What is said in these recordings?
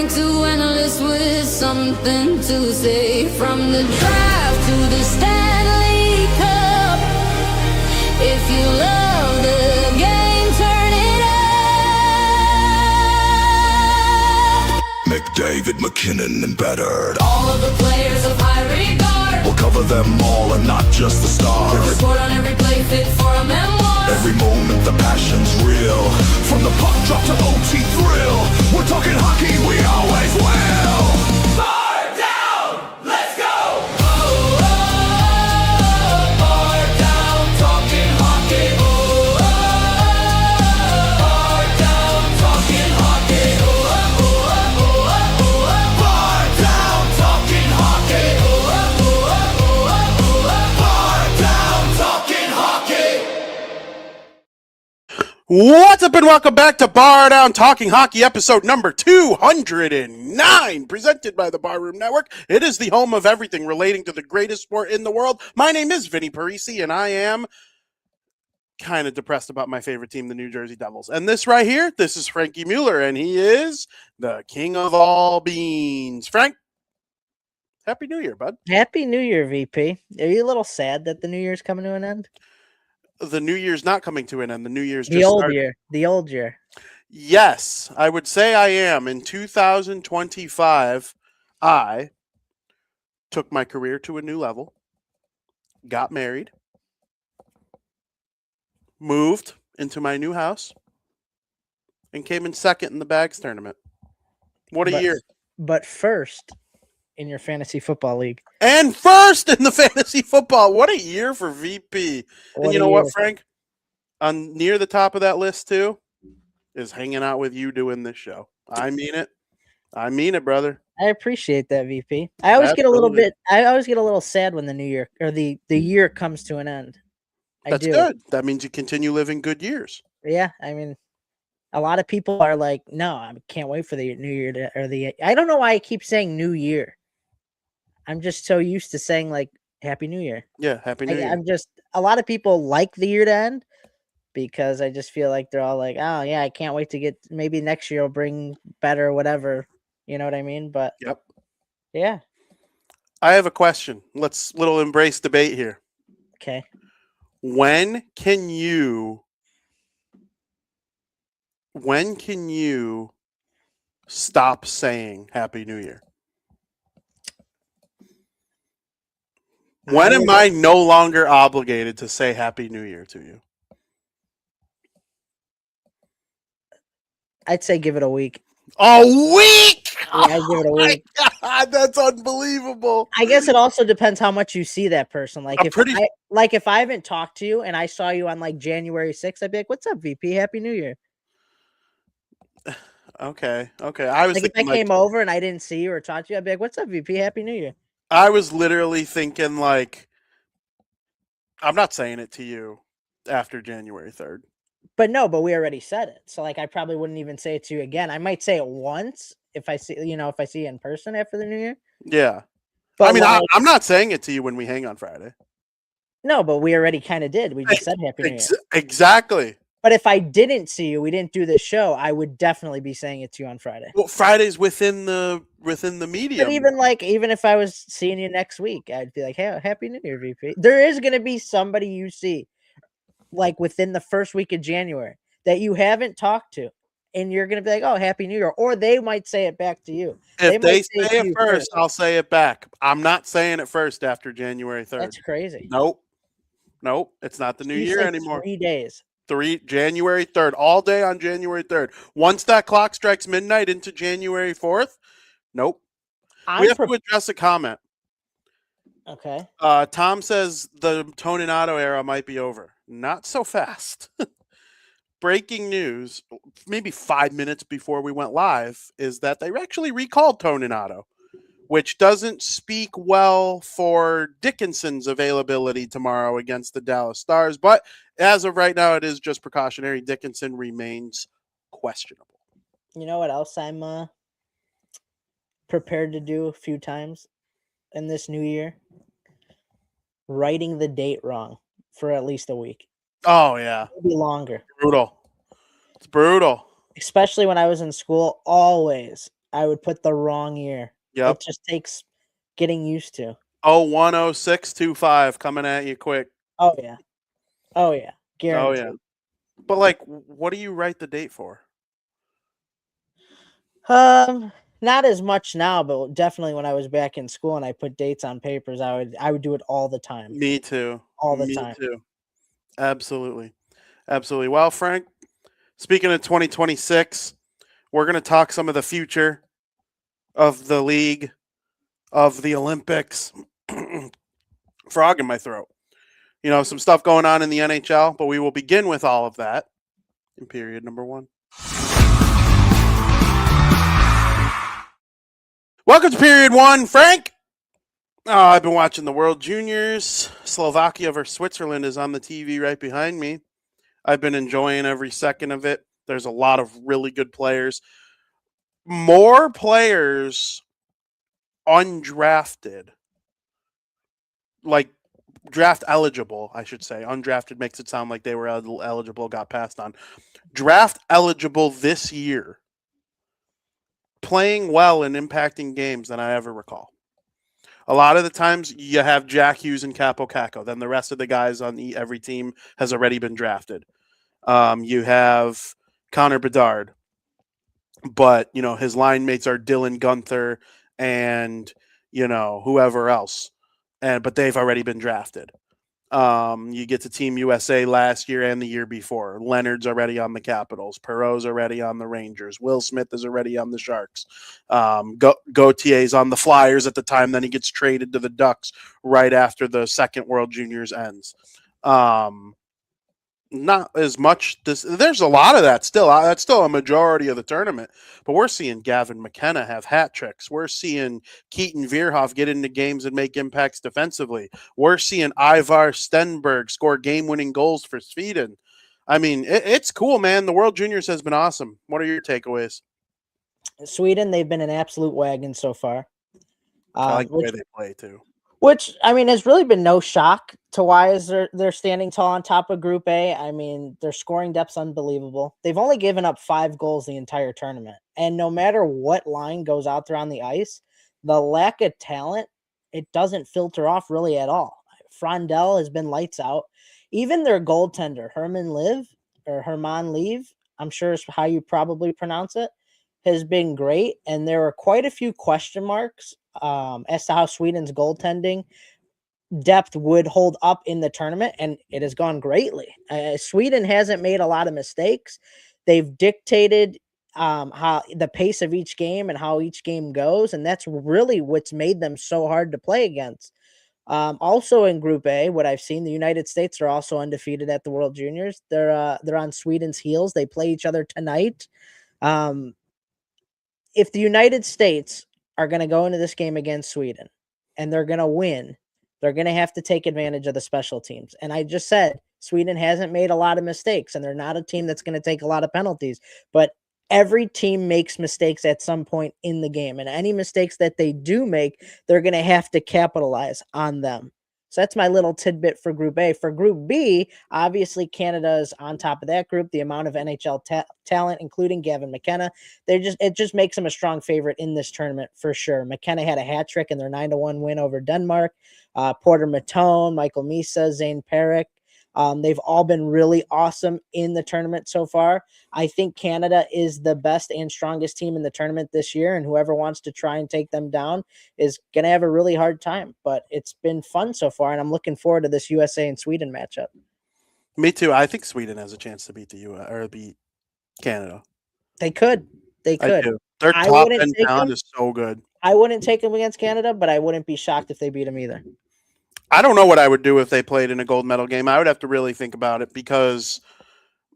Frank to analyst with something to say. From the draft to the Stanley Cup, if you love the game, turn it up. McDavid, McKinnon, and Beddard. All of the players of high regard. We'll cover them all and not just the stars. Every sport on every play fit for a memoir. Every moment the passion's real. From the puck drop to OT thrill. We're talking hockey, we always will. BarDown, let's go! Oh, BarDown, talking hockey. Oh, BarDown, talking hockey. BarDown, talking hockey. BarDown, talking hockey. What's up and welcome back to BarDown Talking Hockey, episode number 209, presented by the Barroom Network. It is the home of everything relating to the greatest sport in the world. My name is Vinnie Parisi, and I am kind of depressed about my favorite team, the New Jersey Devils. And this right here, this is Frankie Mueller, and he is the king of all beans. Frank, Happy New Year, bud. Happy New Year, VP. Are you a little sad that the New Year's coming to an end? The New Year's not coming to an end. The New Year's The just old started. year. The old year. Yes, I would say I am. In 2025, I took my career to a new level, got married, moved into my new house, and came in second in the Bags tournament. What a year. But first in your fantasy football league. And first in the fantasy football. What a year for VP. And you know what, Frank? On near the top of that list, too, is hanging out with you doing this show. I mean it. I mean it, brother. I appreciate that, VP. I always get a little sad when the new year or the year comes to an end. That's good. That means you continue living good years. Yeah, I mean, a lot of people are like, no, I can't wait for the new year I don't know why I keep saying new year. I'm just so used to saying like Happy New Year. Yeah, Happy New Year. I'm just, a lot of people like the year to end because I just feel like they're all like, oh yeah, I can't wait to get, maybe next year will bring better, whatever. You know what I mean? But yep. Yeah. I have a question. Let's little embrace debate here. Okay. When can you stop saying Happy New Year? When am I no longer obligated to say Happy New Year to you? I'd say give it a week. A week? Yeah, I'd give it a week. God, that's unbelievable. I guess it also depends how much you see that person. Like if I haven't talked to you and I saw you on like January 6th, I'd be like, "What's up, VP? Happy New Year." Okay. I was like if I came over and I didn't see you or talk to you, I'd be like, "What's up, VP? Happy New Year." I was literally thinking like, I'm not saying it to you after January 3rd. But we already said it. So like I probably wouldn't even say it to you again. I might say it once if I see you in person after the New Year. Yeah. But I mean, I'm not saying it to you when we hang on Friday. No, but we already kind of did. We just said Happy New Year. Exactly. But if I didn't see you, we didn't do this show, I would definitely be saying it to you on Friday. Well, Friday's within the medium. But even if I was seeing you next week, I'd be like, "Hey, Happy New Year, VP." There is going to be somebody you see like within the first week of January that you haven't talked to, and you're going to be like, "Oh, Happy New Year," or they might say it back to you. If they say it first, I'll say it back. I'm not saying it first after January 3rd. That's crazy. Nope. It's not the new year anymore. 3 days. January 3rd, all day on January 3rd. Once that clock strikes midnight into January 4th, nope. We have to address a comment. Okay. Tom says the Toninato era might be over. Not so fast. Breaking news, maybe 5 minutes before we went live, is that they actually recalled Toninato, which doesn't speak well for Dickinson's availability tomorrow against the Dallas Stars. But as of right now, it is just precautionary. Dickinson remains questionable. You know what else I'm prepared to do a few times in this new year? Writing the date wrong for at least a week. Oh, yeah. Maybe longer. Brutal. It's brutal. Especially when I was in school, always I would put the wrong year. Yep. It just takes getting used to. 010625 coming at you quick. Oh yeah. Oh yeah. Oh Guaranteed. yeah. But like, what do you write the date for? Not as much now, but definitely when I was back in school and I put dates on papers, I would do it all the time. Me too. All the Me time. too. Absolutely. Absolutely. Well, Frank, speaking of 2026, we're going to talk some of the future of the league, of the Olympics. Frog in my throat. You know, some stuff going on in the NHL, but we will begin with all of that in period number 1. Welcome to period 1, Frank. Oh, I've been watching the World Juniors. Slovakia versus Switzerland is on the TV right behind me. I've been enjoying every second of it. There's a lot of really good players. More players undrafted, like draft eligible, I should say. Undrafted makes it sound like they were eligible, got passed on. Draft eligible this year, playing well and impacting games than I ever recall. A lot of the times you have Jack Hughes and Capo Caco. Then the rest of the guys on every team has already been drafted. You have Connor Bedard, but you know his line mates are Dylan Gunther and you know whoever else, but they've already been drafted. You get to Team USA last year and the year before. Leonard's already on the Capitals. Perreault's already on the Rangers. Will Smith is already on the Sharks. Gautier's on the Flyers at the time. Then he gets traded to the Ducks right after the second World Juniors ends. Not as much. There's a lot of that still. That's still a majority of the tournament. But we're seeing Gavin McKenna have hat tricks. We're seeing Keaton Vierhoff get into games and make impacts defensively. We're seeing Ivar Stenberg score game-winning goals for Sweden. I mean, it's cool, man. The World Juniors has been awesome. What are your takeaways? Sweden, they've been an absolute wagon so far. I like the way they play too. Which I mean has really been no shock to why is they're standing tall on top of Group A. I mean, their scoring depth's unbelievable. They've only given up 5 goals the entire tournament. And no matter what line goes out there on the ice, the lack of talent, it doesn't filter off really at all. Frondell has been lights out. Even their goaltender, Herman Leave, I'm sure is how you probably pronounce it, has been great. And there are quite a few question marks as to how Sweden's goaltending depth would hold up in the tournament, and it has gone greatly. Sweden hasn't made a lot of mistakes. They've dictated how the pace of each game and how each game goes, and that's really what's made them so hard to play against. Also in Group A, what I've seen, the United States are also undefeated at the World Juniors. They're on Sweden's heels. They play each other tonight. If the United States are going to go into this game against Sweden and they're going to win, they're going to have to take advantage of the special teams. And I just said Sweden hasn't made a lot of mistakes, and they're not a team that's going to take a lot of penalties. But every team makes mistakes at some point in the game, and any mistakes that they do make, they're going to have to capitalize on them. So that's my little tidbit for Group A. For Group B, obviously Canada is on top of that group. The amount of NHL talent, including Gavin McKenna, it just makes them a strong favorite in this tournament for sure. McKenna had a hat trick in their 9-1 win over Denmark. Porter Matone, Michael Misa, Zane Perrick. They've all been really awesome in the tournament so far. I think Canada is the best and strongest team in the tournament this year, and whoever wants to try and take them down is going to have a really hard time. But it's been fun so far, and I'm looking forward to this USA and Sweden matchup. Me too. I think Sweden has a chance to beat the U.S. or beat Canada. They could. They could. Their top end talent is so good. I wouldn't take them against Canada, but I wouldn't be shocked if they beat them either. I don't know what I would do if they played in a gold medal game. I would have to really think about it because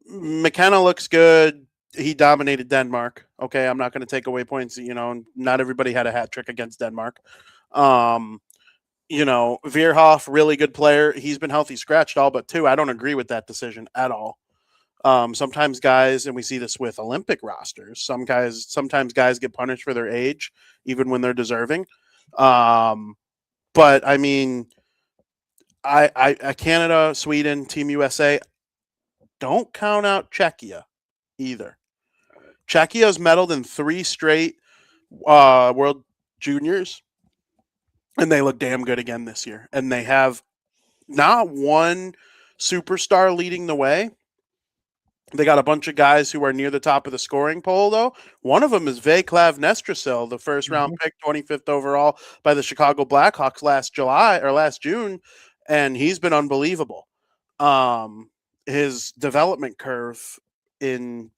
McKenna looks good. He dominated Denmark. Okay, I'm not going to take away points. You know, not everybody had a hat trick against Denmark. You know, Vierhoff, really good player. He's been healthy scratched all but 2. I don't agree with that decision at all. Sometimes guys, and we see this with Olympic rosters, sometimes guys get punished for their age, even when they're deserving. But I mean, I Canada, Sweden, Team USA, don't count out Czechia either. Czechia's medaled in 3 straight World Juniors, and they look damn good again this year. And they have not one superstar leading the way. They got a bunch of guys who are near the top of the scoring poll, though. One of them is Vaclav Nestrasil, the first round Mhm. pick, 25th overall by the Chicago Blackhawks last June, and he's been unbelievable. His development curve in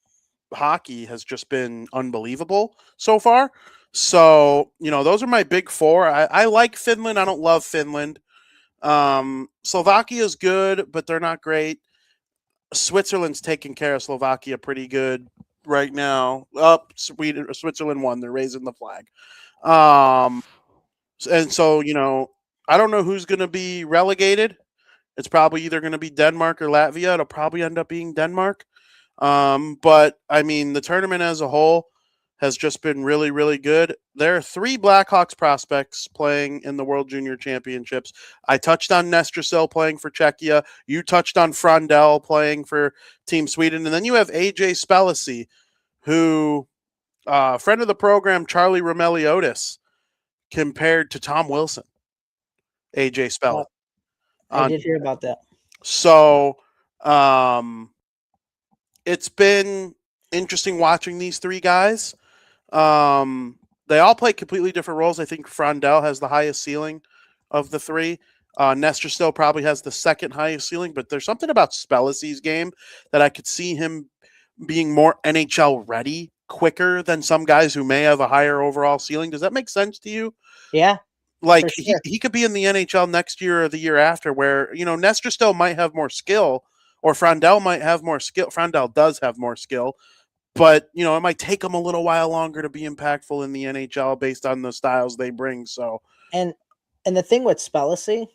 hockey has just been unbelievable so far. So, those are my big four. I like Finland. I don't love Finland. Slovakia is good, but they're not great. Switzerland's taking care of Slovakia pretty good right now. Switzerland won. They're raising the flag. And so, I don't know who's going to be relegated. It's probably either going to be Denmark or Latvia. It'll probably end up being Denmark. But I mean, the tournament as a whole has just been really, really good. There are 3 Blackhawks prospects playing in the World Junior Championships. I touched on Nestrasil playing for Czechia. You touched on Frondell playing for Team Sweden. And then you have AJ Spelisi, who, friend of the program, Charlie Romeliotis, compared to Tom Wilson, AJ Spelisi. I did hear about that. So, it's been interesting watching these 3 guys. They all play completely different roles. I think Frondell has the highest ceiling of the 3. Nestor still probably has the second highest ceiling, but there's something about Spelisi's game that I could see him being more NHL ready quicker than some guys who may have a higher overall ceiling. Does that make sense to you? Yeah, Like sure. he could be in the NHL next year or the year after, where Nestor still might have more skill, or Frondell might have more skill. Frondell does have more skill, but it might take them a little while longer to be impactful in the NHL based on the styles they bring. So, And the thing with Spelisi,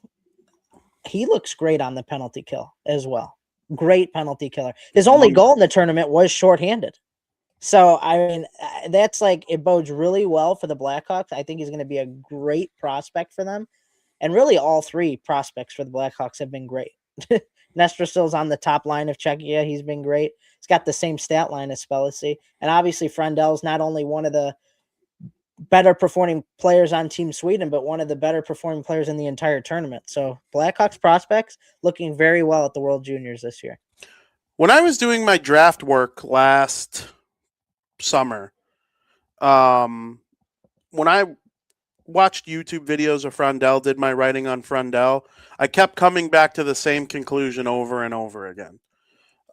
he looks great on the penalty kill as well. Great penalty killer. His only goal in the tournament was shorthanded. So I mean, that's like, it bodes really well for the Blackhawks. I think he's going to be a great prospect for them, and really all 3 prospects for the Blackhawks have been great. Nestrasil's on the top line of Czechia. He's been great. He's got the same stat line as Spelisi, and obviously Frondell's not only one of the better performing players on Team Sweden, but one of the better performing players in the entire tournament. So Blackhawks prospects looking very well at the World Juniors this year. when I was doing my draft work last summer, when I watched YouTube videos of Frondell, did my writing on Frondell, I kept coming back to the same conclusion over and over again.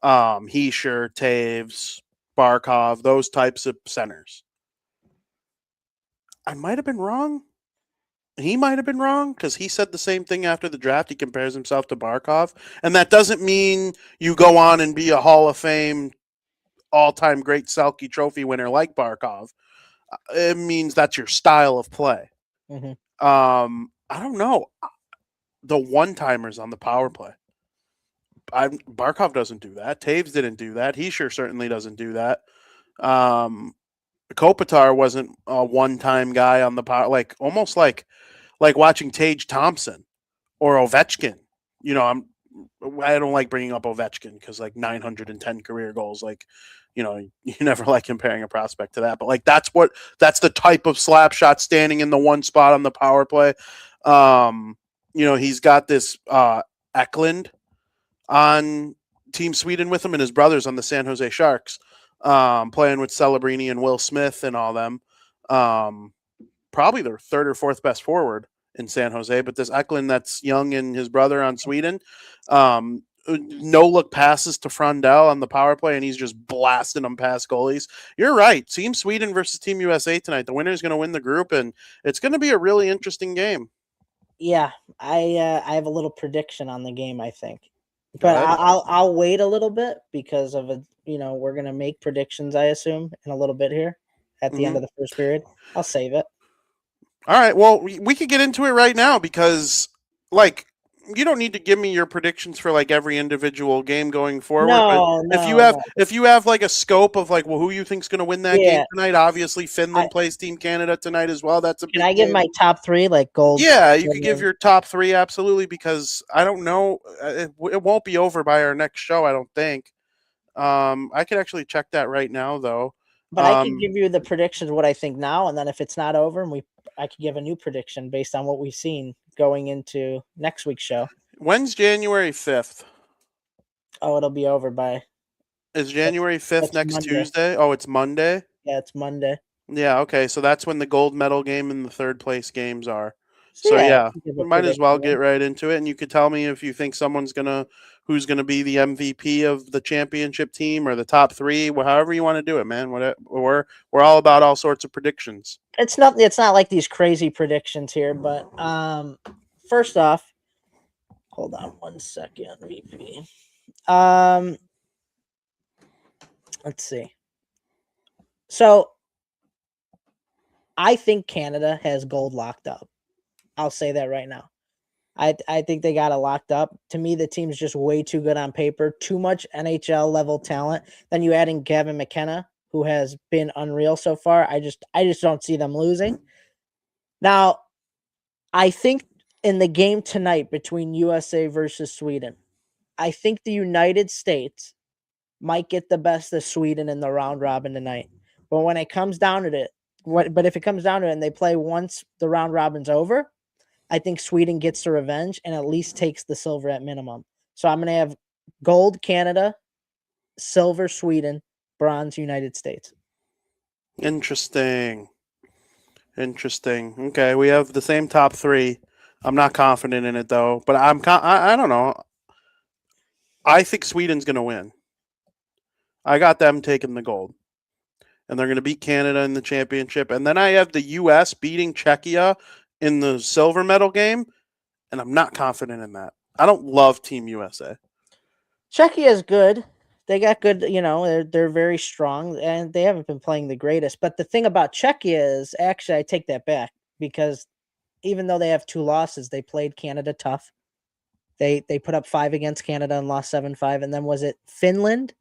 Heischer, Taves, Barkov, those types of centers. I might have been wrong. He might have been wrong because he said the same thing after the draft. He compares himself to Barkov. And that doesn't mean you go on and be a Hall of Fame, all-time great Selke Trophy winner like Barkov. It means that's your style of play. Mm-hmm. I don't know. The one-timers on the power play. Barkov doesn't do that. Taves didn't do that. He sure certainly doesn't do that. Kopitar wasn't a one-time guy on the power, almost like watching Tage Thompson or Ovechkin. I don't like bringing up Ovechkin because 910 career goals. You never like comparing a prospect to that. But that's the type of slap shot standing in the one spot on the power play. He's got this Eklund on Team Sweden with him, and his brothers on the San Jose Sharks, playing with Celebrini and Will Smith and all them. Probably their 3rd or 4th best forward in San Jose, but this Eklund that's young and his brother on Sweden, no look passes to Frondell on the power play, and he's just blasting them past goalies. You're right. Team Sweden versus Team USA tonight. The winner is going to win the group, and it's going to be a really interesting game. Yeah, I have a little prediction on the game, I think, but I'll wait a little bit because of we're gonna make predictions, I assume, in a little bit here at the end of the first period. I'll save it. All right. Well, we could get into it right now because, you don't need to give me your predictions for every individual game going forward. No, but if you have a scope of who you think's going to win that game tonight, obviously Finland plays Team Canada tonight as well. That's a Can I give my top 3 gold? Yeah, you could give your top 3 absolutely, because I don't know, it won't be over by our next show, I don't think. I could actually check that right now though. But I can give you the predictions what I think now, and then if it's not over, and I could give a new prediction based on what we've seen going into next week's show. When's January 5th? Oh, it'll be over by Is January 5th that's next Monday. Tuesday? Oh, it's Monday? Yeah, it's Monday. Yeah, okay. So that's when the gold medal game and the third place games are. So So yeah, I yeah, can give we a might as well prediction. get right into it. And you could tell me if you think who's gonna be the MVP of the championship team or the top three, however you want to do it, man. We're all about all sorts of predictions. It's not like these crazy predictions here, but first off, hold on 1 second, VP. Let's see. So I think Canada has gold locked up. I'll say that right now. I think they got it locked up. To me, the team's just way too good on paper. Too much NHL level talent. Then you add in Gavin McKenna, who has been unreal so far. I just don't see them losing. Now, I think in the game tonight between USA versus Sweden, I think the United States might get the best of Sweden in the round robin tonight. But when it comes down to it, but if it comes down to it and they play once the round robin's over, I think Sweden gets the revenge and at least takes the silver at minimum. So I'm going to have gold Canada, silver Sweden, bronze United States. Interesting. Okay, we have the same top three. I'm not confident in it though, but I don't know. I think Sweden's going to win. I got them taking the gold. And they're going to beat Canada in the championship. And then I have the U.S. beating Czechia in the silver medal game, and I'm not confident in that. I don't love Team USA. Czechia is good. They got good, they're very strong, and they haven't been playing the greatest. But the thing about Czechia is, actually, I take that back, because even though they have 2 losses, they played Canada tough. They put up 5 against Canada and lost 7-5. And then was it Finland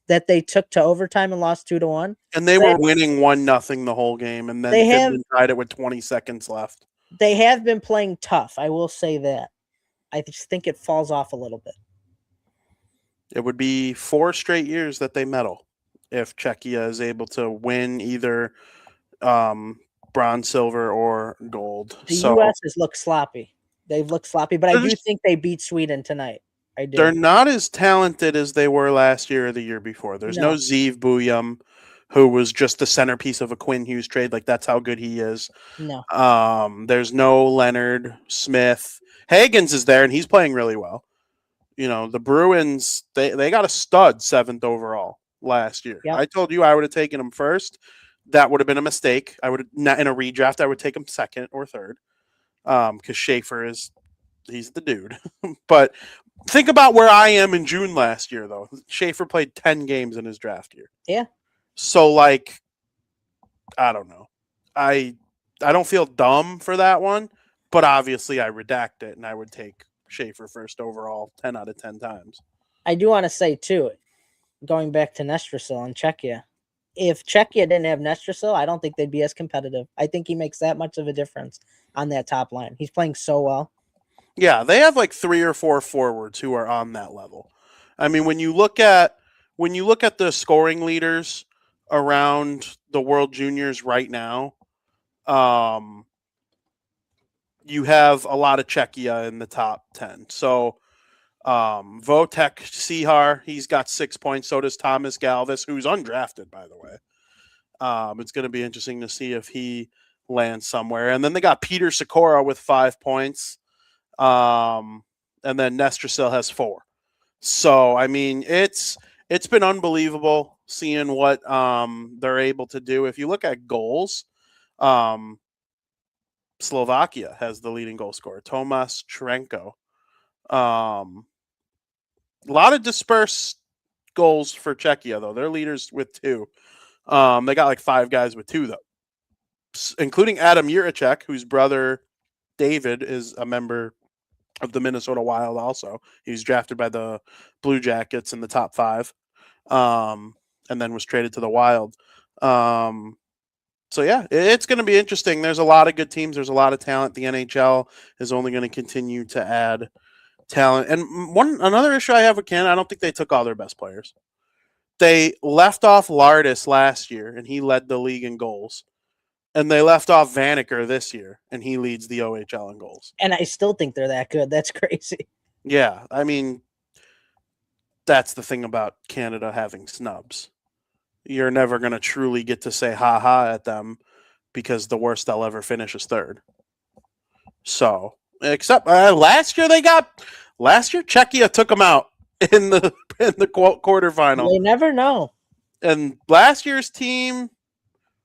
that they took to overtime and lost 2-1? And they were winning 1-0 the whole game, and then Finland tied it with 20 seconds left. They have been playing tough. I will say that. I just think it falls off a little bit. It would be 4 straight years that they medal if Czechia is able to win either bronze, silver, or gold. The U.S. has looked sloppy. They've looked sloppy, but I do think they beat Sweden tonight. I do. They're not as talented as they were last year or the year before. There's no Zeev Buyum, who was just the centerpiece of a Quinn Hughes trade. Like, that's how good he is. No. There's no Leonard Smith. Hagens is there, and he's playing really well. The Bruins, they got a stud 7th overall last year. Yep. I told you I would have taken him first. That would have been a mistake. I would not in a redraft. I would take him 2nd or 3rd, because Schaefer he's the dude. But think about where I am in June last year, though. Schaefer played 10 games in his draft year. Yeah. So, I don't know. I don't feel dumb for that one, but obviously I redact it, and I would take Schaefer 1st overall 10 out of 10 times. I do want to say, too, going back to Nestrasil and Czechia, if Czechia didn't have Nestrasil, I don't think they'd be as competitive. I think he makes that much of a difference on that top line. He's playing so well. Yeah, they have 3 or 4 forwards who are on that level. I mean, when you look at the scoring leaders around the World Juniors right now, you have a lot of Czechia in the top 10. So Votek Sihar, he's got 6 points. So does Thomas Galvis, who's undrafted, by the way. It's going to be interesting to see if he lands somewhere. And then they got Peter Sikora with 5 points. And then Nestrasil has 4. So, I mean, it's been unbelievable seeing what they're able to do. If you look at goals, Slovakia has the leading goal scorer, Tomas Čerenko. A lot of dispersed goals for Czechia, though. They're leaders with 2. They got 5 guys with 2, though, including Adam Juracek, whose brother David is a member of the Minnesota Wild also. He was drafted by the Blue Jackets in the top 5, and then was traded to the Wild. So, yeah, it's going to be interesting. There's a lot of good teams. There's a lot of talent. The NHL is only going to continue to add talent. And another issue I have with Canada, I don't think they took all their best players. They left off Lardis last year, and he led the league in goals. And they left off Vanaker this year, and he leads the OHL in goals. And I still think they're that good. That's crazy. Yeah, I mean, that's the thing about Canada having snubs. You're never going to truly get to say ha-ha at them because the worst they'll ever finish is third. So, except last year Czechia took them out in the quarterfinal. They never know. And last year's team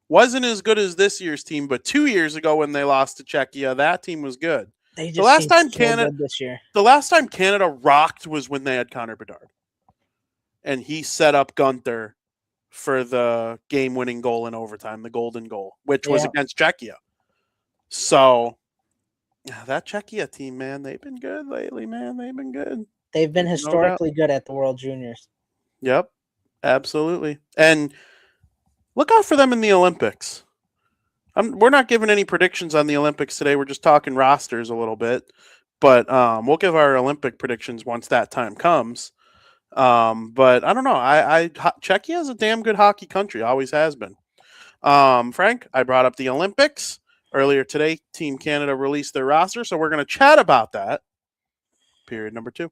wasn't as good as this year's team, but 2 years ago when they lost to Czechia, that team was good. They just The last seem time so Canada good this year. The last time Canada rocked was when they had Connor Bedard. And he set up Gunther for the game-winning goal in overtime, the golden goal, which was against Czechia. So, that Czechia team, man, they've been good lately, man. They've been good. They've been historically good at the World Juniors. Yep, absolutely. And look out for them in the Olympics. We're not giving any predictions on the Olympics today. We're just talking rosters a little bit. But we'll give our Olympic predictions once that time comes. But I don't know. Czechia is a damn good hockey country. Always has been. Frank, I brought up the Olympics earlier today. Team Canada released their roster, so we're going to chat about that. Period number 2.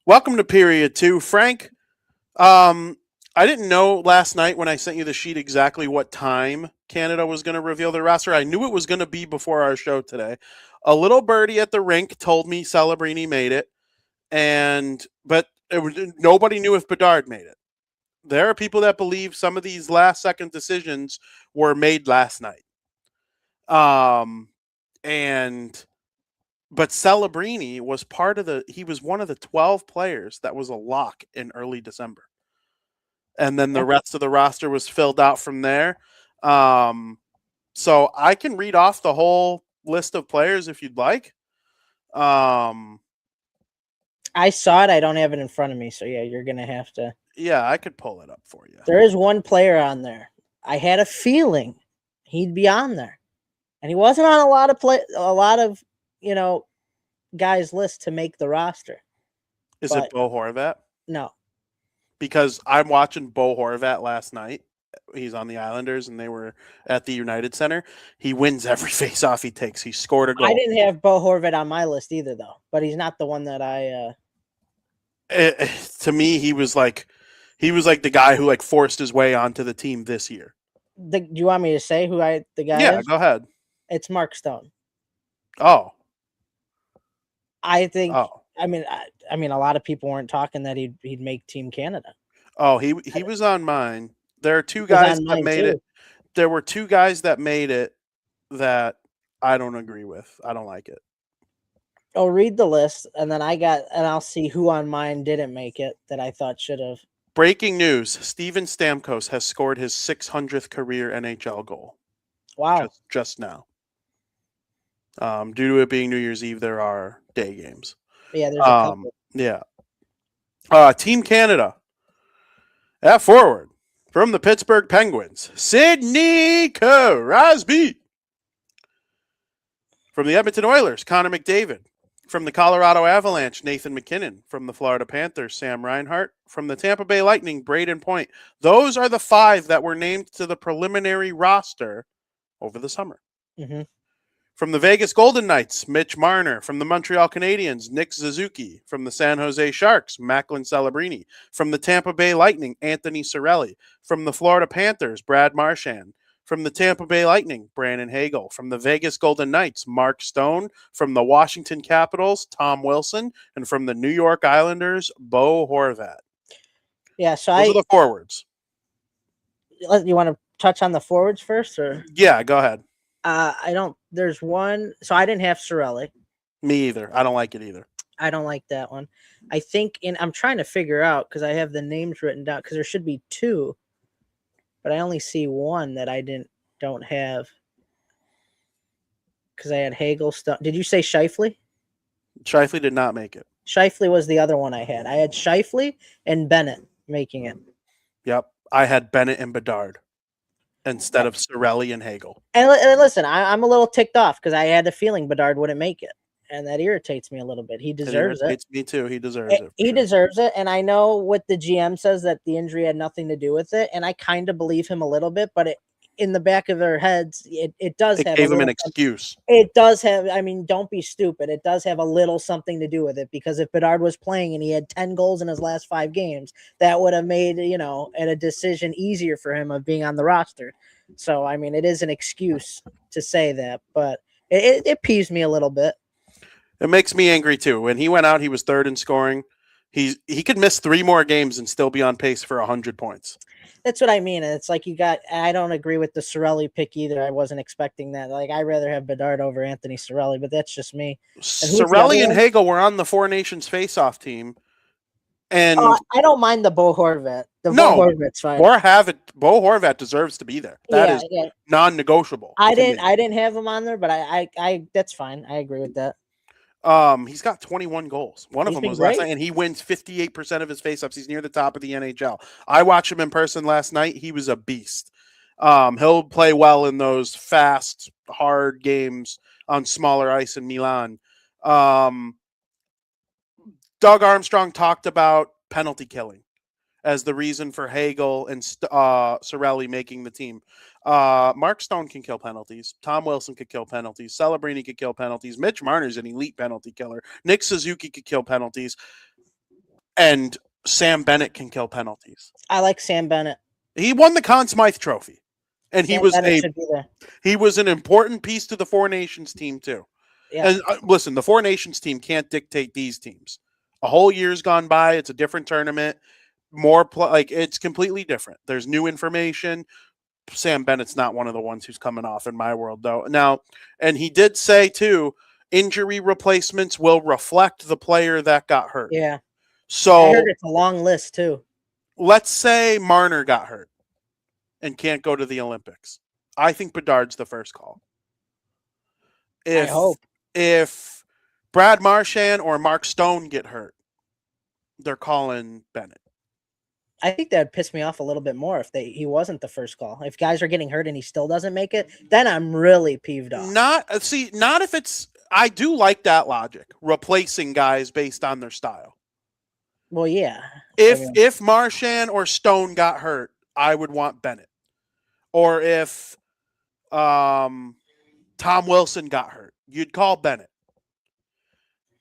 Welcome to period 2, Frank. I didn't know last night when I sent you the sheet exactly what time Canada was going to reveal their roster. I knew it was going to be before our show today. A little birdie at the rink told me Celebrini made it, but nobody knew if Bedard made it. There are people that believe some of these last-second decisions were made last night. But Celebrini was he was one of the 12 players that was a lock in early December. And then the rest of the roster was filled out from there. So I can read off the whole list of players if you'd like. I saw it. I don't have it in front of me. So, yeah, you're going to have to. Yeah, I could pull it up for you. There is one player on there. I had a feeling he'd be on there. And he wasn't on a lot of guys' list to make the roster. Is it Bo Horvat? No. Because I'm watching Bo Horvat last night. He's on the Islanders, and they were at the United Center. He wins every face-off he takes. He scored a goal. I didn't have Bo Horvat on my list either, though. But he's not the one that I. To me, he was like the guy who forced his way onto the team this year. Do you want me to say who the guy is? Yeah, go ahead. It's Mark Stone. Oh. I think. Oh. I mean, a lot of people weren't talking that he'd make Team Canada. Oh, he was on mine. There are 2 guys that made it. There were 2 guys that made it that I don't agree with. I don't like it. Oh, read the list, and then I'll see who on mine didn't make it that I thought should have. Breaking news: Steven Stamkos has scored his 600th career NHL goal. Wow! Just now. Due to it being New Year's Eve, there are day games. Yeah, there's a couple. Yeah. Team Canada. At forward, from the Pittsburgh Penguins, Sidney Crosby. From the Edmonton Oilers, Connor McDavid. From the Colorado Avalanche, Nathan McKinnon. From the Florida Panthers, Sam Reinhart. From the Tampa Bay Lightning, Braden Point. Those are the 5 that were named to the preliminary roster over the summer. Mm-hmm. From the Vegas Golden Knights, Mitch Marner. From the Montreal Canadiens, Nick Suzuki. From the San Jose Sharks, Macklin Celebrini. From the Tampa Bay Lightning, Anthony Cirelli. From the Florida Panthers, Brad Marchand. From the Tampa Bay Lightning, Brandon Hagel. From the Vegas Golden Knights, Mark Stone. From the Washington Capitals, Tom Wilson. And from the New York Islanders, Bo Horvat. Yeah, so those are the forwards. You want to touch on the forwards first, or? Yeah, go ahead. I don't. There's one. So I didn't have Cirelli. Me either. I don't like it either. I don't like that one. I think, and I'm trying to figure out because I have the names written down because there should be 2, but I only see one that I don't have because I had Hagel. Did you say Scheifele? Scheifele did not make it. Scheifele was the other one I had. I had Scheifele and Bennett making it. Yep, I had Bennett and Bedard instead of Cirelli and Hagel. And listen, I'm a little ticked off because I had the feeling Bedard wouldn't make it. and that irritates me a little bit. He It deserves it. irritates me too. He deserves it. For He sure. deserves it, and I know what the GM says that the injury had nothing to do with it, and I kind of believe him a little bit, but in the back of their heads, it does It have gave a him an little. excuse. It does have. I mean, don't be stupid. It does have a little something to do with it because if Bedard was playing and he had 10 goals in his last 5 games, that would have made a decision easier for him of being on the roster. So I mean, it is an excuse to say that, but it peeves me a little bit. It makes me angry too. When he went out, he was third in scoring. He could miss 3 more games and still be on pace for 100 points. That's what I mean. And it's like I don't agree with the Cirelli pick either. I wasn't expecting that. Like, I'd rather have Bedard over Anthony Cirelli, but that's just me. And who's the other Cirelli and one? Hagel were on the Four Nations face-off team. And I don't mind the Bo Horvat. Bo Horvat's fine. Bo Horvat deserves to be there. That is non-negotiable. I didn't have him on there, but I that's fine. I agree with that. He's got 21 goals. One of them was last night, and he wins 58% of his faceoffs. He's near the top of the NHL. I watched him in person last night. He was a beast. He'll play well in those fast, hard games on smaller ice in Milan. Doug Armstrong talked about penalty killing as the reason for Hagel and Cirelli making the team. Mark Stone can kill penalties. Tom Wilson could kill penalties. Celebrini could kill penalties. Mitch Marner's an elite penalty killer. Nick Suzuki could kill penalties. And Sam Bennett can kill penalties. I like Sam Bennett. He won the Conn Smythe Trophy. And he was an important piece to the Four Nations team too. Yeah. And listen, the Four Nations team can't dictate these teams. A whole year's gone by. It's a different tournament. It's completely different. There's new information. Sam Bennett's not one of the ones who's coming off in my world, though. Now, and he did say too, injury replacements will reflect the player that got hurt. Yeah. So I heard it's a long list too. Let's say Marner got hurt and can't go to the Olympics. I think Bedard's the first call. I hope. If Brad Marchand or Mark Stone get hurt, they're calling Bennett. I think that would piss me off a little bit more if he wasn't the first call. If guys are getting hurt and he still doesn't make it, then I'm really peeved off. Not if it's. I do like logic, replacing guys based on their style. Well, yeah. If Marchand or Stone got hurt, I would want Bennett. Or if Tom Wilson got hurt, you'd call Bennett.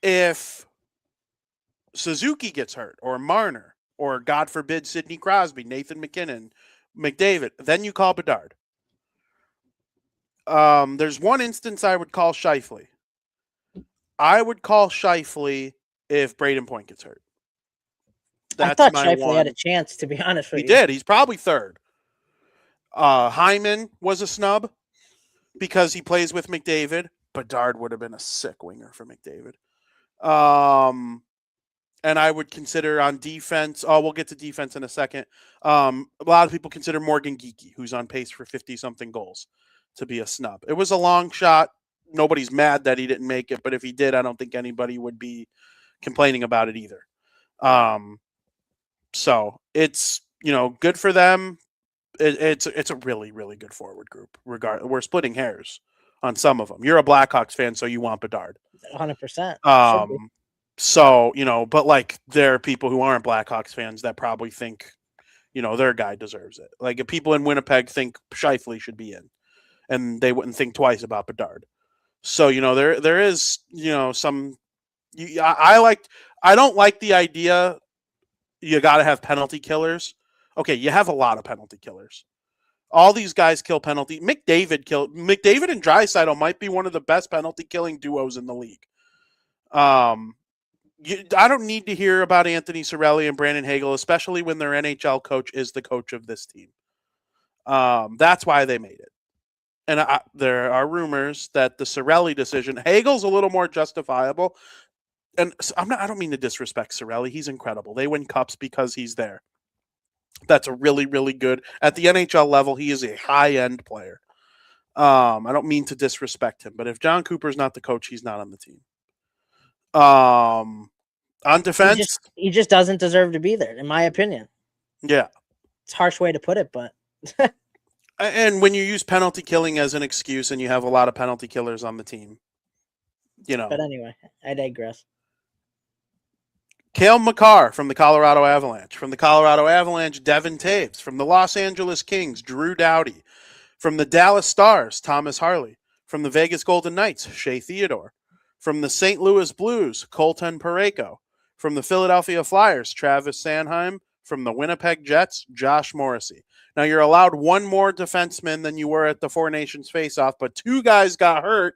If Suzuki gets hurt, or Marner, or God forbid Sidney Crosby, Nathan McKinnon, McDavid, then you call Bedard. There's one instance I would call Scheifele. I would call Scheifele if Braden Point gets hurt. I thought Scheifele had a chance, to be honest with you. He did. He's probably third. Hyman was a snub because he plays with McDavid. Bedard would have been a sick winger for McDavid. And I would consider on defense. Oh, we'll get to defense in a second. A lot of people consider Morgan Geekie, who's on pace for 50-something goals, to be a snub. It was a long shot. Nobody's mad that he didn't make it, but if he did, I don't think anybody would be complaining about it either. So it's good for them. It's a really, really good forward group. We're splitting hairs on some of them. You're a Blackhawks fan, so you want Bedard. 100%. So, but like there are people who aren't Blackhawks fans that probably think, their guy deserves it. Like if people in Winnipeg think Scheifele should be in, and they wouldn't think twice about Bedard. So, there is, some. I don't like the idea. You got to have penalty killers. Okay, you have a lot of penalty killers. All these guys kill penalty. McDavid and Draisaitl might be one of the best penalty killing duos in the league. I don't need to hear about Anthony Cirelli and Brandon Hagel, especially when their NHL coach is the coach of this team. That's why they made it. And there are rumors that the Cirelli decision, Hagel's a little more justifiable. And I don't mean to disrespect Cirelli. He's incredible. They win cups because he's there. That's a really, really good. At the NHL level, he is a high-end player. I don't mean to disrespect him, but if John Cooper's not the coach, he's not on the team. On defense, he just doesn't deserve to be there, in my opinion. Yeah, it's a harsh way to put it, but. And when you use penalty killing as an excuse, and you have a lot of penalty killers on the team, you know. But anyway, I digress. Cale Makar from the Colorado Avalanche. From the Colorado Avalanche, Devin Taves. From the Los Angeles Kings, Drew Doughty. From the Dallas Stars, Thomas Harley. From the Vegas Golden Knights, Shea Theodore. From the St. Louis Blues, Colton Parayko. From the Philadelphia Flyers, Travis Sanheim. From the Winnipeg Jets, Josh Morrissey. Now, you're allowed one more defenseman than you were at the Four Nations faceoff, but two guys got hurt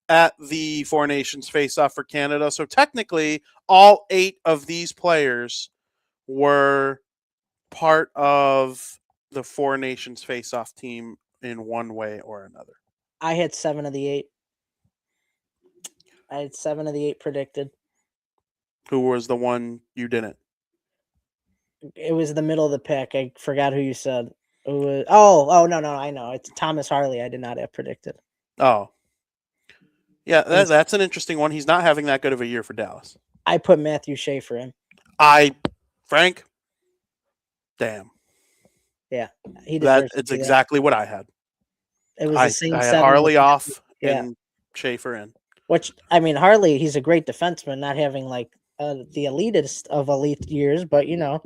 at the Four Nations faceoff for Canada. So technically, all 8 of these players were part of the Four Nations faceoff team in one way or another. I had 7 of the 8. I had 7 of the 8 predicted. Who was the one you didn't? It was the middle of the pick. I forgot who you said. It was, no, I know. It's Thomas Harley. I did not have predicted. Oh. Yeah, that's an interesting one. He's not having that good of a year for Dallas. I put Matthew Schaefer in. Frank, damn. Yeah, he deserves it's exactly what I had. It was the same. I had Harley off and Schaefer in. Which, I mean, Harley, he's a great defenseman, not having like the elitist of elite years, but you know.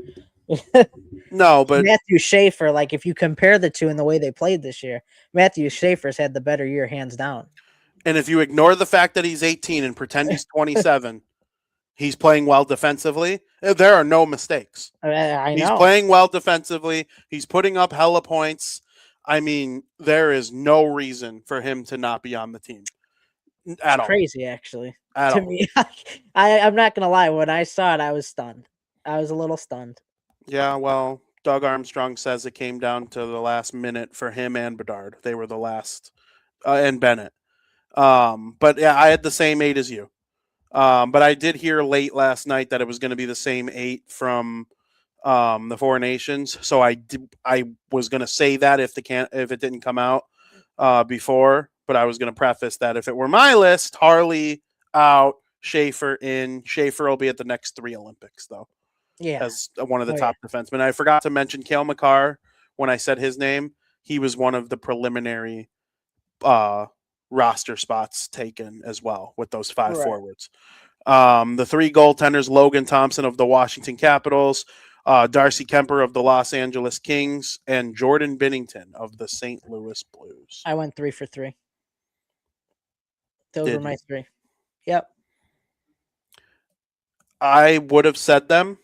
No, but Matthew Schaefer, like if you compare the two in the way they played this year, Matthew Schaefer's had the better year, hands down. And if you ignore the fact that he's 18 and pretend he's 27, he's playing well defensively. There are no mistakes. I know. He's playing well defensively. He's putting up hella points. I mean, there is no reason for him to not be on the team. At all. Crazy, actually. At to all. me, I'm not gonna lie. When I saw it, I was stunned. I was a little stunned. Yeah, well, Doug Armstrong says it came down to the last minute for him and Bedard. They were the last, and Bennett. But yeah, I had the same 8 as you. But I did hear late last night that it was going to be the same 8 from the Four Nations. So I was going to say that if it didn't come out before, but I was going to preface that if it were my list, Harley out, Schaefer in. Schaefer will be at the next 3 Olympics though. Yeah, as one of the top defensemen. I forgot to mention Cale Makar when I said his name. He was one of the preliminary roster spots taken as well with those 5 forwards. The 3 goaltenders, Logan Thompson of the Washington Capitals, Darcy Kemper of the Los Angeles Kings, and Jordan Binnington of the St. Louis Blues. I went 3 for 3. Those were my 3. Yep. I would have said them.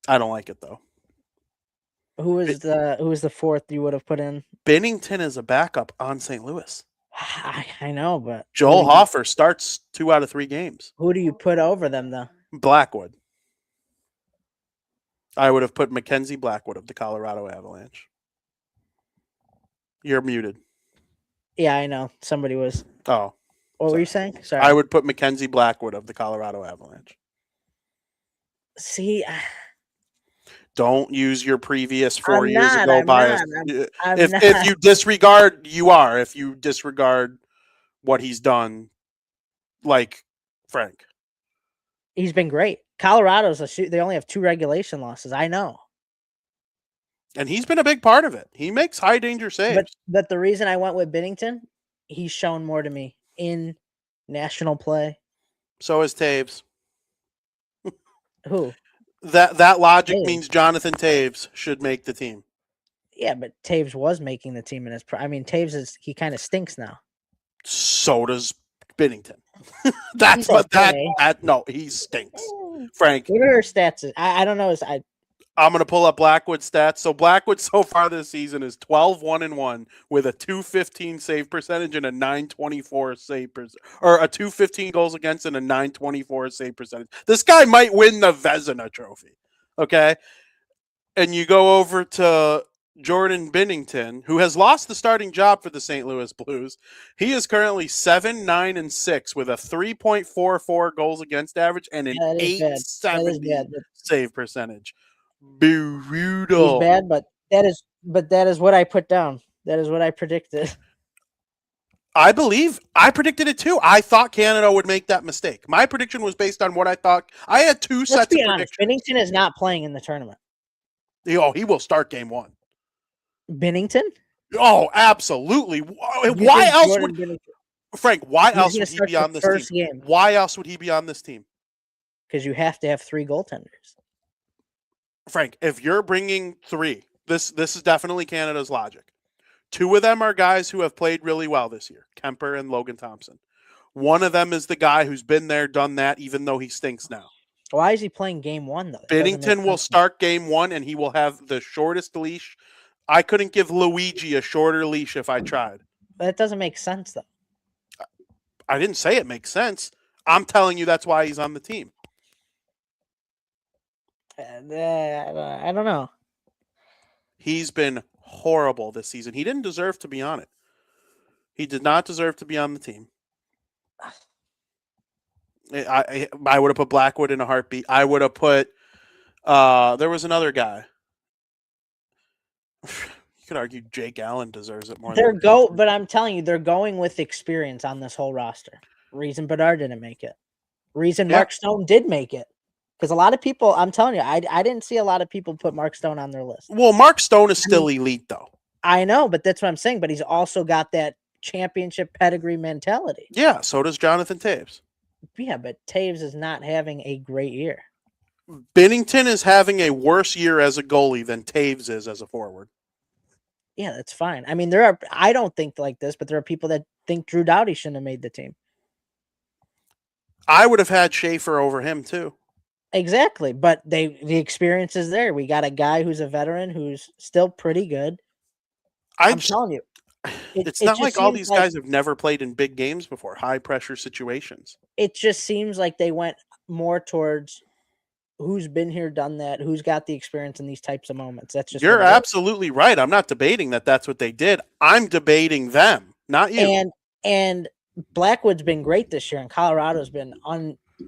I don't like it though. Who was the 4th you would have put in? Binnington is a backup on St. Louis. I know, but Joel Hofer starts 2 out of 3 games. Who do you put over them though? Blackwood. I would have put Mackenzie Blackwood of the Colorado Avalanche. You're muted. Yeah, I know. Somebody was. Oh. What were you saying? Sorry. I would put Mackenzie Blackwood of the Colorado Avalanche. See, don't use your previous 4 years not, ago I'm bias. not, If you disregard, if you disregard what he's done, like Frank. He's been great. Colorado's they only have 2 regulation losses. I know. And he's been a big part of it. He makes high danger saves. But the reason I went with Binnington, he's shown more to me in national play. So is Taves. Who? That logic Taves. means Jonathan Taves should make the team. Yeah, but Taves was making the team in his Taves he kind of stinks now. So does Binnington. That's He's what okay. no, he stinks. Frank. What are her stats? I don't know. I'm going to pull up Blackwood's stats. So Blackwood so far this season is 12-1-1 with a .215 save percentage and a .924 save percentage, or a .215 goals against and a .924 save percentage. This guy might win the Vezina Trophy. Okay, and you go over to Jordan Binnington, who has lost the starting job for the St. Louis Blues. He is currently 7-9-6 with a 3.44 goals against average and an .870 save percentage. Brutal. He's bad, but that is what I put down. That is what I predicted. I predicted it too. I thought Canada would make that mistake. My prediction was based on what I thought. I had 2 sets of predictions. Binnington is not playing in the tournament. Oh, he will start game 1. Binnington? Oh, absolutely. Why else would Frank, why He's else gonna would he start be the on this team? first game. Why else would he be on this team? Because you have to have 3 goaltenders. Frank, if you're bringing 3, this is definitely Canada's logic. 2 of them are guys who have played really well this year, Kemper and Logan Thompson. One of them is the guy who's been there, done that, even though he stinks now. Why is he playing game 1 though? Binnington will start game 1, and he will have the shortest leash. I couldn't give Luigi a shorter leash if I tried. That doesn't make sense though. I didn't say it makes sense. I'm telling you that's why he's on the team. I don't know. He's been horrible this season. He didn't deserve to be on it. He did not deserve to be on the team. I would have put Blackwood in a heartbeat. I would have put there was another guy. You could argue Jake Allen deserves it more. But I'm telling you, they're going with experience on this whole roster. Reason Bedard didn't make it. Reason Mark Stone did make it. Because a lot of people, I'm telling you, I didn't see a lot of people put Mark Stone on their list. Well, Mark Stone is still elite, though. I know, but that's what I'm saying. But he's also got that championship pedigree mentality. Yeah, so does Jonathan Taves. Yeah, but Taves is not having a great year. Binnington is having a worse year as a goalie than Taves is as a forward. Yeah, that's fine. I mean, I don't think like this, but there are people that think Drew Doughty shouldn't have made the team. I would have had Schaefer over him, too. Exactly, but the experience is there. We got a guy who's a veteran who's still pretty good. I'm telling you. It's not like all these guys have never played in big games before, high-pressure situations. It just seems like they went more towards who's been here, done that, who's got the experience in these types of moments. That's just You're absolutely right. I'm not debating that that's what they did. I'm debating them, not you. And Blackwood's been great this year, and Colorado's been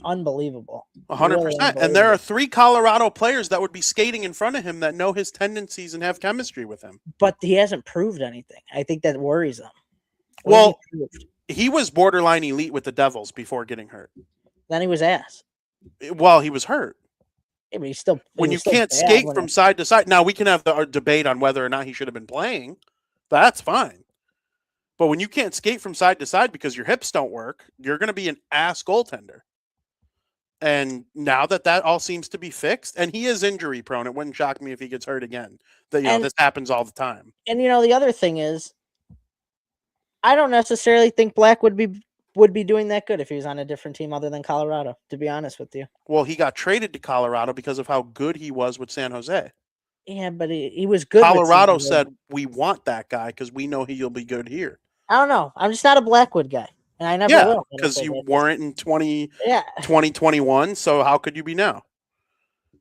unbelievable. 100%. And there are 3 Colorado players that would be skating in front of him that know his tendencies and have chemistry with him. But he hasn't proved anything. I think that worries them. Well, he was borderline elite with the Devils before getting hurt. Then he was ass. Well, he was hurt. Yeah, but he's still when you can't skate from side to side. Now, we can have our debate on whether or not he should have been playing. That's fine. But when you can't skate from side to side because your hips don't work, you're going to be an ass goaltender. And now that all seems to be fixed, and he is injury prone, it wouldn't shock me if he gets hurt again. This happens all the time. And the other thing is, I don't necessarily think Black would be doing that good if he was on a different team other than Colorado, to be honest with you. Well, he got traded to Colorado because of how good he was with San Jose. Yeah, but he was good. Colorado said, we want that guy because we know he'll be good here. I don't know. I'm just not a Blackwood guy. And I never will. Because you weren't in 2021, so how could you be now?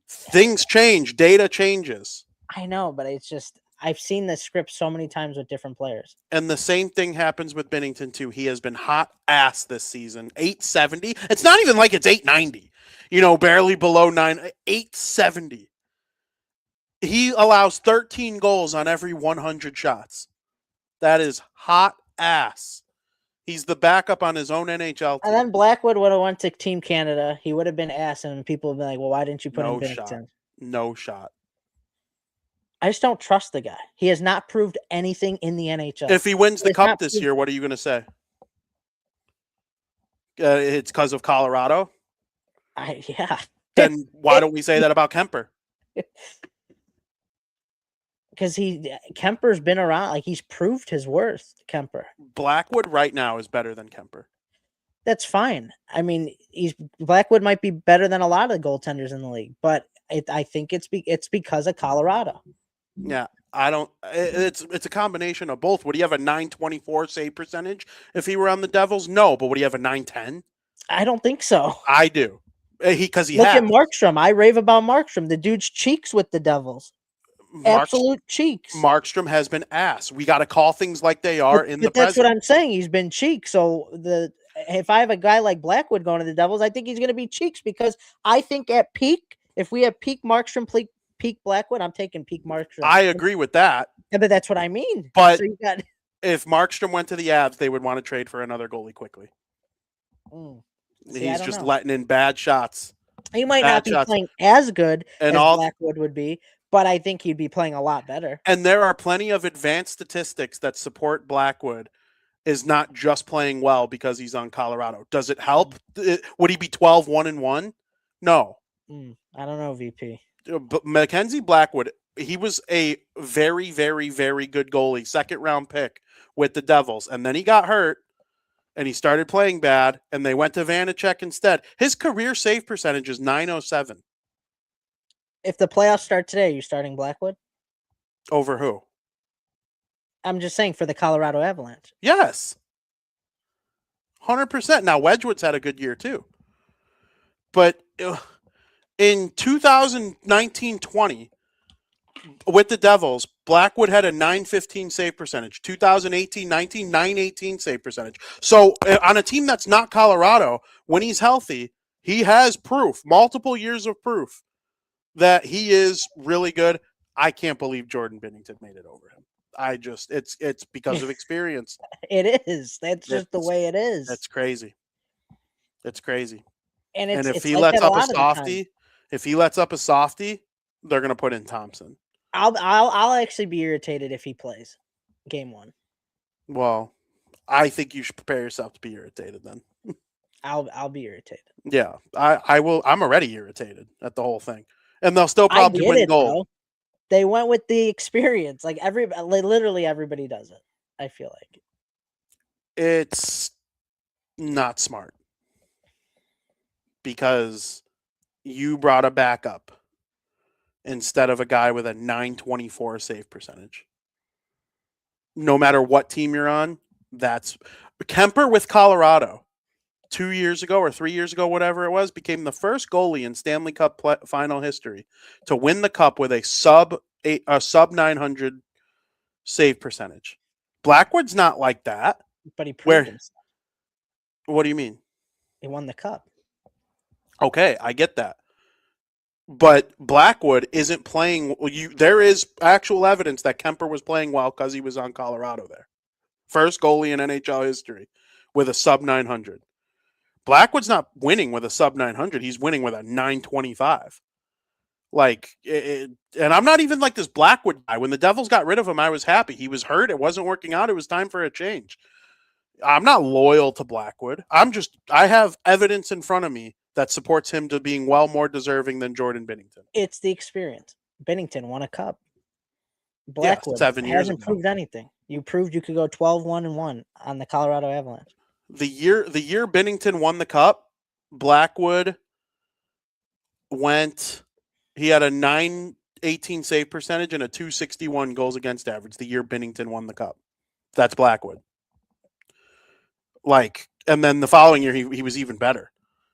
Things change. Data changes. I know, but it's just, I've seen this script so many times with different players. And the same thing happens with Binnington, too. He has been hot ass this season. 870. It's not even like it's 890. Barely below 870. He allows 13 goals on every 100 shots. That is hot ass. He's the backup on his own NHL team. And then Blackwood would have went to Team Canada. He would have been asked, and people would be like, well, why didn't you put him in Binnington? No shot. I just don't trust the guy. He has not proved anything in the NHL. If he wins the cup this year, what are you going to say? It's because of Colorado? Yeah. Then why don't we say that about Kemper? Because Kemper's been around, like he's proved his worth, Kemper. Blackwood right now is better than Kemper. That's fine. I mean, Blackwood might be better than a lot of the goaltenders in the league, but I think it's because of Colorado. Yeah, I don't. It's a combination of both. Would he have a .924 save percentage if he were on the Devils? No, but would he have a .910? I don't think so. I do. Because he look at Markstrom. I rave about Markstrom. The dude's cheeks with the Devils. Absolute cheeks. Markstrom has been ass. We got to call things like they are in the present. That's what I'm saying. He's been cheeks. So if I have a guy like Blackwood going to the Devils, I think he's going to be cheeks because I think at peak, if we have peak Markstrom, peak Blackwood, I'm taking peak Markstrom. I agree with that. Yeah, but that's what I mean. But so if Markstrom went to the Avs, they would want to trade for another goalie quickly. He's just letting in bad shots. He might not be playing as good as Blackwood would be, but I think he'd be playing a lot better. And there are plenty of advanced statistics that support Blackwood is not just playing well because he's on Colorado. Does it help? Would he be 12-1-1? No. I don't know, VP. But Mackenzie Blackwood, he was a very, very, very good goalie, second-round pick with the Devils. And then he got hurt, and he started playing bad, and they went to Vanacek instead. His career save percentage is .907. If the playoffs start today, are you starting Blackwood? Over who? I'm just saying for the Colorado Avalanche. Yes. 100%. Now, Wedgwood's had a good year, too. But in 2019-20, with the Devils, Blackwood had a .915 save percentage. 2018-19, .918 save percentage. So on a team that's not Colorado, when he's healthy, he has proof, multiple years of proof that he is really good. I can't believe Jordan Binnington made it over him. It's because of experience. It is. That's just the way it is. That's crazy. It's crazy. And if he lets up a softie, they're gonna put in Thompson. I'll actually be irritated if he plays game 1. Well, I think you should prepare yourself to be irritated then. I'll be irritated. Yeah, I will. I'm already irritated at the whole thing, and they'll still probably win gold. Bro. They went with the experience. Like literally everybody does it. I feel like it's not smart because you brought a backup instead of a guy with a .924 save percentage. No matter what team you're on, that's Kemper with Colorado 2 years ago or 3 years ago, whatever it was, became the first goalie in Stanley Cup final history to win the cup with a sub 900 save percentage. Blackwood's not like that. But he proved himself. What do you mean? He won the cup. Okay, I get that. But Blackwood isn't playing. There is actual evidence that Kemper was playing well because he was on Colorado there. First goalie in NHL history with a sub 900. Blackwood's not winning with a sub 900. He's winning with a 925. And I'm not even like this Blackwood guy. When the Devils got rid of him, I was happy. He was hurt. It wasn't working out. It was time for a change. I'm not loyal to Blackwood. I have evidence in front of me that supports him to being well more deserving than Jordan Binnington. It's the experience. Binnington won a cup. Blackwood 7 years hasn't ago. proved anything. You proved you could go 12-1-1 on the Colorado Avalanche. The year Binnington won the cup, Blackwood he had a .918 save percentage and a .261 goals against average the year Binnington won the cup. That's Blackwood. And then the following year he was even better.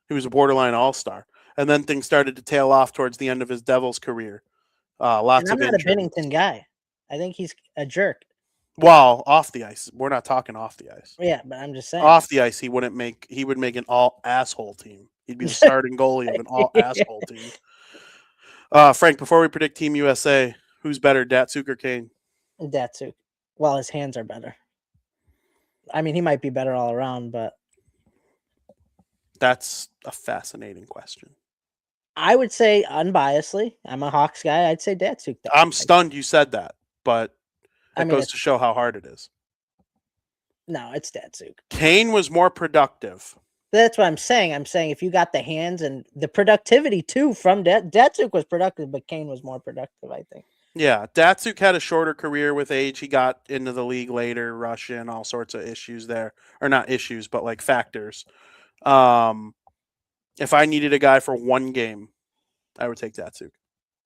He was a borderline all-star. And then things started to tail off towards the end of his Devils career. I'm not a Binnington guy. I think he's a jerk. Well, off the ice. We're not talking off the ice. Yeah, but I'm just saying. Off the ice, he would make an all-asshole team. He'd be the starting goalie of an all-asshole team. Frank, before we predict Team USA, who's better, Datsuk or Kane? Datsuk. Well, his hands are better. I mean, he might be better all around, but that's a fascinating question. I would say unbiasedly, I'm a Hawks guy. I'd say Datsuk. I'm stunned you said that, but it goes to show how hard it is. No, it's Datsuk. Kane was more productive. That's what I'm saying. I'm saying if you got the hands and the productivity too from Datsuk was productive, but Kane was more productive, I think. Yeah, Datsuk had a shorter career with age. He got into the league later, Russian, all sorts of issues there. Or not issues, but like factors. If I needed a guy for one game, I would take Datsuk.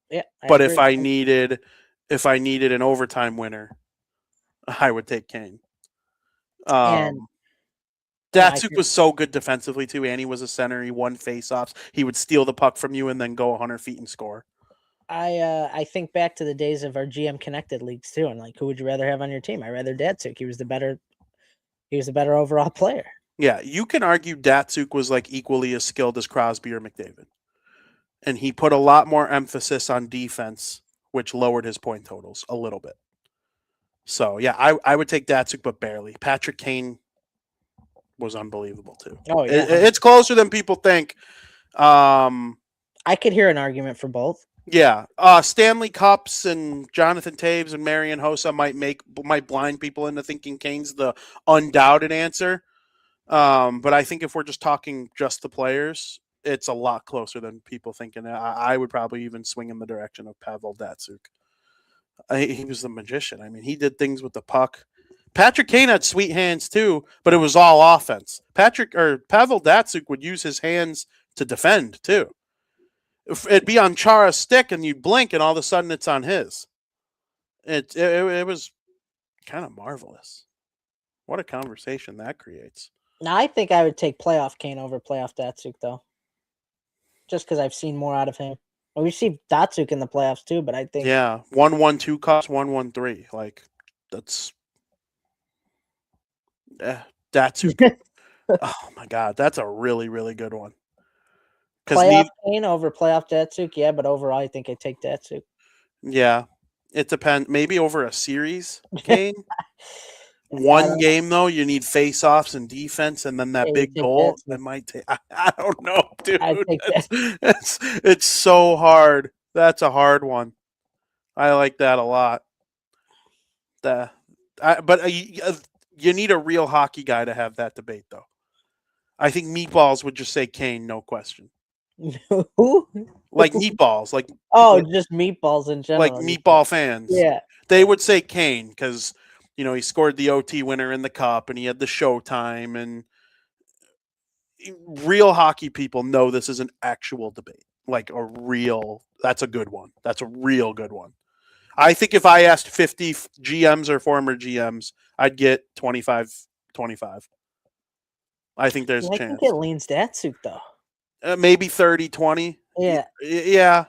Yeah. But if I needed an overtime winner, I would take Kane. Datsuk was so good defensively too, and he was a center. He won faceoffs. He would steal the puck from you and then go 100 feet and score. I think back to the days of our GM connected leagues too, and like, who would you rather have on your team? I'd rather Datsuk. He was the better overall player. Yeah, you can argue Datsuk was like equally as skilled as Crosby or McDavid, and he put a lot more emphasis on defense, which lowered his point totals a little bit. So yeah, I would take Datsuk, but barely. Patrick Kane was unbelievable too. Oh yeah, it's closer than people think. I could hear an argument for both. Yeah, Stanley Cups and Jonathan Taves and Marian Hossa might blind people into thinking Kane's the undoubted answer. But I think if we're just talking just the players, it's a lot closer than people thinking. I would probably even swing in the direction of Pavel Datsuk. He was the magician. I mean, he did things with the puck. Patrick Kane had sweet hands too, but it was all offense. Pavel Datsuk would use his hands to defend too. It'd be on Chara's stick, and you'd blink, and all of a sudden it's on his. It was kind of marvelous. What a conversation that creates. Now, I think I would take playoff Kane over playoff Datsuk, though. Just because I've seen more out of him. Well, we've seen Datsuk in the playoffs, too, but I think... Yeah, 1-1-2 cups, 1-1-3. Like, that's... Datsuk. Oh, my God. That's a really, really good one. Playoff Kane over playoff Datsuk, yeah, but overall, I think I take Datsuk. Yeah, it depends. Maybe over a series, Kane. One game though, you need face-offs and defense, and then that big goal. That might take. I don't know, dude. It's so hard. That's a hard one. I like that a lot. You need a real hockey guy to have that debate, though. I think Meatballs would just say Kane, no question. Who? Like Meatballs, like just Meatballs in general. Like Meatball fans. Yeah, they would say Kane because he scored the OT winner in the cup and he had the Showtime, and real hockey people know this is an actual debate. Like that's a good one. That's a real good one. I think if I asked 50 GMs or former GMs, I'd get 25. I think there's a chance. I think it leans Datsuk, though. Maybe 30-20. Yeah.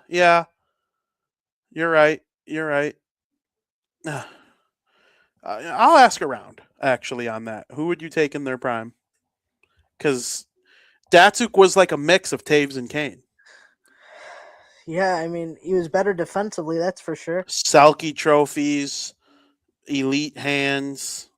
Yeah. You're right. I'll ask around, actually, on that. Who would you take in their prime? Because Datsuk was like a mix of Taves and Kane. Yeah, I mean, he was better defensively, that's for sure. Selke trophies, elite hands.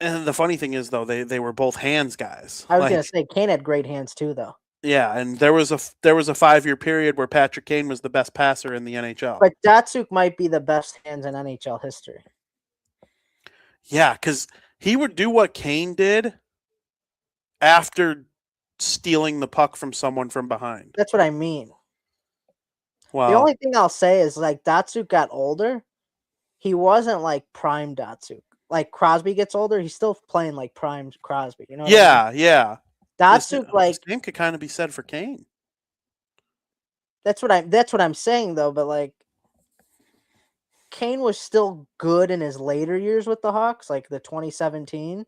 And the funny thing is, though, they were both hands guys. I was going to say, Kane had great hands, too, though. Yeah, and there was a 5-year period where Patrick Kane was the best passer in the NHL. But Datsuk might be the best hands in NHL history. Yeah, because he would do what Kane did after stealing the puck from someone from behind. That's what I mean. Wow. The only thing I'll say is, like, Datsuk got older. He wasn't, like, prime Datsuk. Like, Crosby gets older, he's still playing, like, prime Crosby. You know what I mean? Yeah. Datsuk, the same could kind of be said for Kane. That's what I'm saying, though. But, like, Kane was still good in his later years with the Hawks, like the 2017.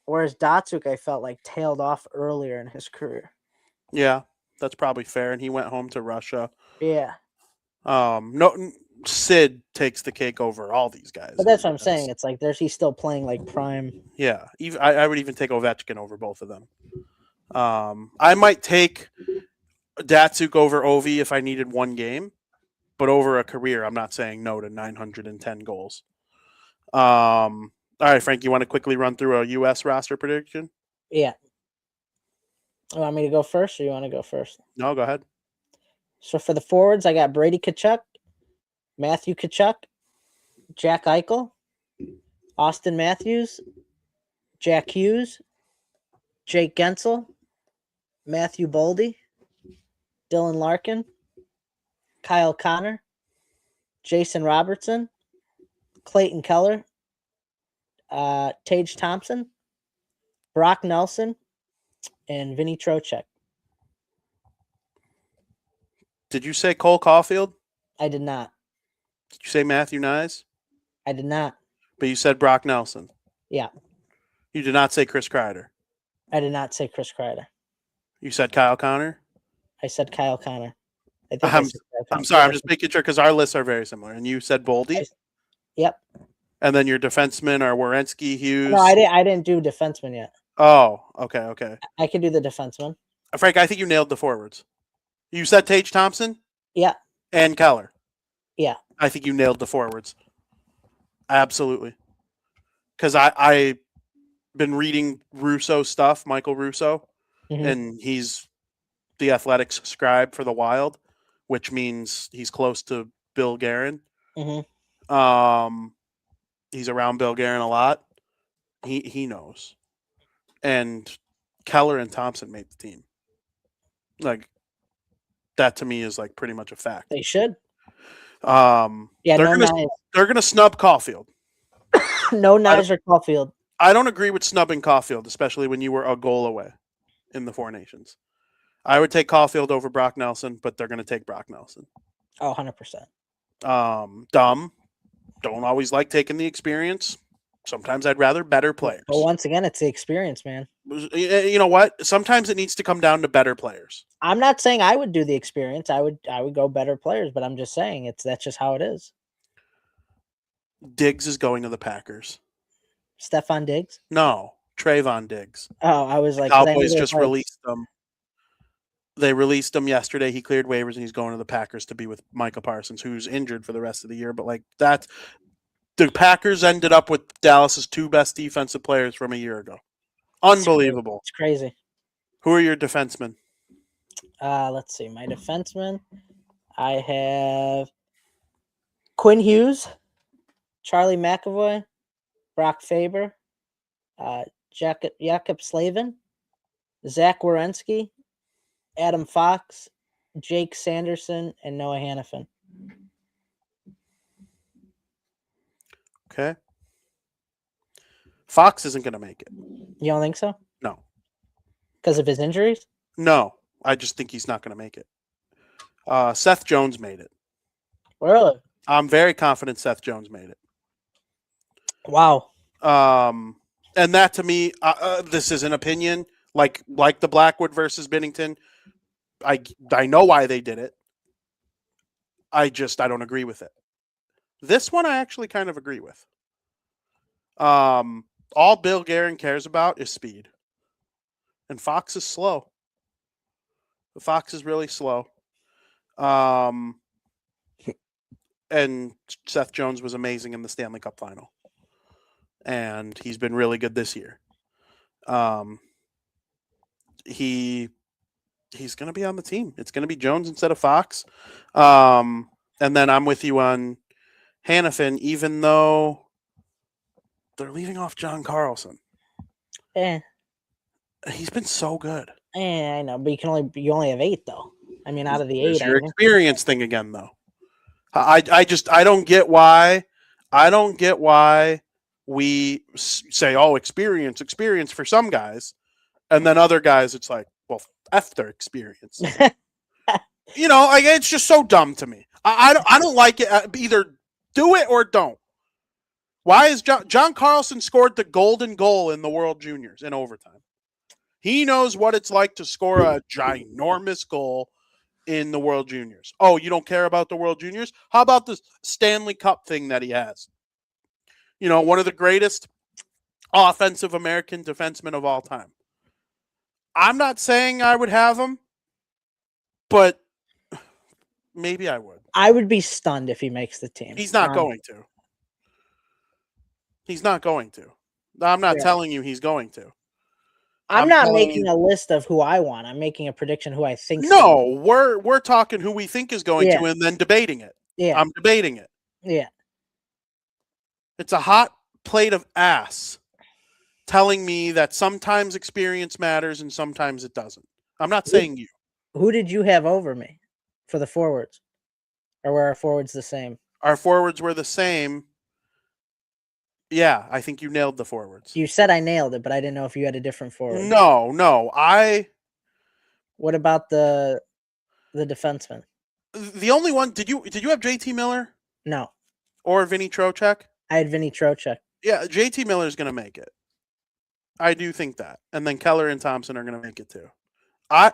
Whereas Datsuk, I felt like tailed off earlier in his career. Yeah, that's probably fair. And he went home to Russia. Yeah. No, Sid takes the cake over all these guys. But that's what I'm saying. It's like he's still playing like prime. Yeah, I would even take Ovechkin over both of them. I might take Datsuk over Ovi if I needed one game, but over a career, I'm not saying no to 910 goals. All right, Frank, you want to quickly run through a U.S. roster prediction? Yeah. You want me to go first, or you want to go first? No, go ahead. So for the forwards, I got Brady Tkachuk, Matthew Tkachuk, Jack Eichel, Austin Matthews, Jack Hughes, Jake Gensel, Matthew Boldy, Dylan Larkin, Kyle Connor, Jason Robertson, Clayton Keller, Tage Thompson, Brock Nelson, and Vinny Trocheck. Did you say Cole Caulfield? I did not. Did you say Matthew Nyes? I did not. But you said Brock Nelson. Yeah. You did not say Chris Kreider. I did not say Chris Kreider. You said Kyle Connor? I said Kyle Connor. I'm sorry. I'm just making sure because our lists are very similar. And you said Boldy? Yep. And then your defensemen are Werenski, Hughes. No, I didn't do defenseman yet. Oh, okay. I can do the defenseman. Frank, I think you nailed the forwards. You said Tage Thompson? Yeah. And Keller? Yeah. I think you nailed the forwards. Absolutely. Because I've been reading Russo stuff, Michael Russo, and he's the Athletics scribe for the Wild, which means he's close to Bill Guerin. He's around Bill Guerin a lot. He knows. And Keller and Thompson made the team. Like, that to me is like pretty much a fact. They should. Yeah, they're gonna snub Caulfield. No knives or Caulfield. I don't agree with snubbing Caulfield, especially when you were a goal away in the Four Nations. I would take Caulfield over Brock Nelson, but they're gonna take Brock Nelson. Oh, 100%. Dumb. Don't always like taking the experience. Sometimes I'd rather better players. But once again, it's the experience, man. You know what? Sometimes it needs to come down to better players. I'm not saying I would do the experience. I would go better players, but I'm just saying that's just how it is. Diggs is going to the Packers. Stephon Diggs? No, Trayvon Diggs. Oh, I was like, Cowboys just released him. They released him yesterday. He cleared waivers and he's going to the Packers to be with Micah Parsons, who's injured for the rest of the year. But like that, the Packers ended up with Dallas's 2 best defensive players from a year ago. Unbelievable. It's crazy. Who are your defensemen? Let's see. My defensemen. I have Quinn Hughes, Charlie McAvoy, Brock Faber, Jakob Slavin, Zach Werenski, Adam Fox, Jake Sanderson, and Noah Hannafin. Okay. Fox isn't going to make it. You don't think so? No. Because of his injuries? No. I just think he's not going to make it. Seth Jones made it. Really? I'm very confident Seth Jones made it. Wow. And that to me, this is an opinion, like the Blackwood versus Binnington. I know why they did it. I don't agree with it. This one I actually kind of agree with. All Bill Guerin cares about is speed. And Fox is slow. Fox is really slow. And Seth Jones was amazing in the Stanley Cup final. And he's been really good this year. He's going to be on the team. It's going to be Jones instead of Fox. And then I'm with you on Hannafin, even though they're leaving off John Carlson. He's been so good. I know, but you only have 8 though. I mean, out of the 8, it's your experience thing again, though. I don't get why. I don't get why we say, oh, experience for some guys, and then other guys, it's like, well, F their experience. Like, it's just so dumb to me. I don't like it. Either do it or don't. Why is John Carlson scored the golden goal in the World Juniors in overtime? He knows what it's like to score a ginormous goal in the World Juniors. Oh, you don't care about the World Juniors? How about the Stanley Cup thing that he has? One of the greatest offensive American defensemen of all time. I'm not saying I would have him, but maybe I would. I would be stunned if he makes the team. He's not going to. He's not going to. I'm not telling you he's going to. I'm not making a list of who I want. I'm making a prediction who I think. No, we're talking who we think is going to, and then debating it. Yeah, I'm debating it. Yeah, it's a hot plate of ass telling me that sometimes experience matters and sometimes it doesn't. I'm not saying you. Who did you have over me for the forwards, or were our forwards the same? Our forwards were the same. Yeah, I think you nailed the forwards. You said I nailed it, but I didn't know if you had a different forward. No. What about the defenseman? The only one. Did you have JT Miller? No. Or Vinny Trocheck? I had Vinny Trocheck. Yeah, JT Miller's going to make it. I do think that. And then Keller and Thompson are going to make it too. I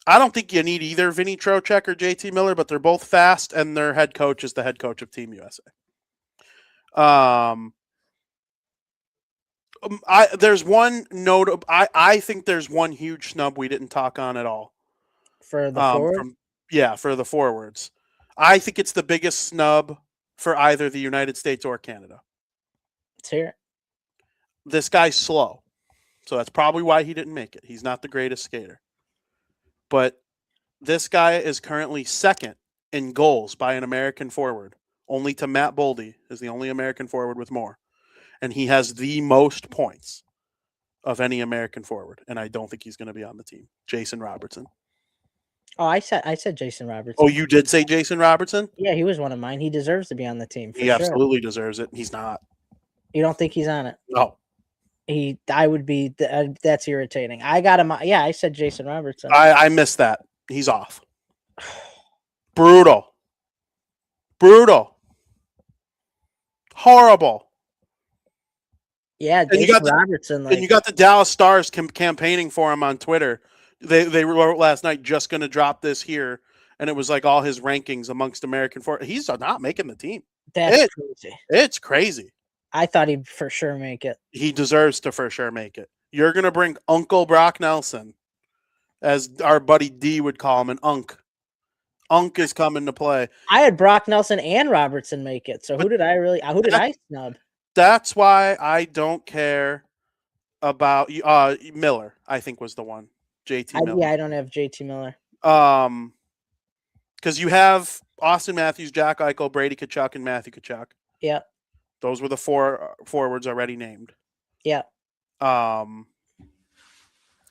don't think you need either Vinny Trocheck or JT Miller, but they're both fast, and their head coach is the head coach of Team USA. There's one note. I think there's one huge snub we didn't talk on at all. For the forward? For the forwards. I think it's the biggest snub for either the United States or Canada. Let's hear it. This guy's slow. So that's probably why he didn't make it. He's not the greatest skater. But This guy is currently second in goals by an American forward, only to Matt Boldy is the only American forward with more. And he has the most points of any American forward. And I don't think he's going to be on the team. Jason Robertson. Oh, I said Jason Robertson. Oh, you did say Jason Robertson? Yeah, he was one of mine. He deserves to be on the team for He sure. absolutely deserves it. He's not. You don't think he's on it? No. I would be. That's irritating. I got him. Yeah, I said Jason Robertson. I missed that. He's off. Brutal. Horrible. Yeah, And Jason Robertson. And you got the Dallas Stars campaigning for him on Twitter. They wrote last night, just going to drop this here. And it was like all his rankings amongst American forward. He's not making the team. That's crazy. It's crazy. I thought he'd for sure make it. He deserves to for sure make it. You're going to bring Uncle Brock Nelson, as our buddy D would call him, an Unk. Unk is coming to play. I had Brock Nelson and Robertson make it. So who did I snub? That's why I don't care about Miller, I think was the one. JT Miller. I don't have JT Miller. Because you have Austin Matthews, Jack Eichel, Brady Tkachuk, and Matthew Tkachuk. Yeah. Those were the four forwards already named. Yeah. And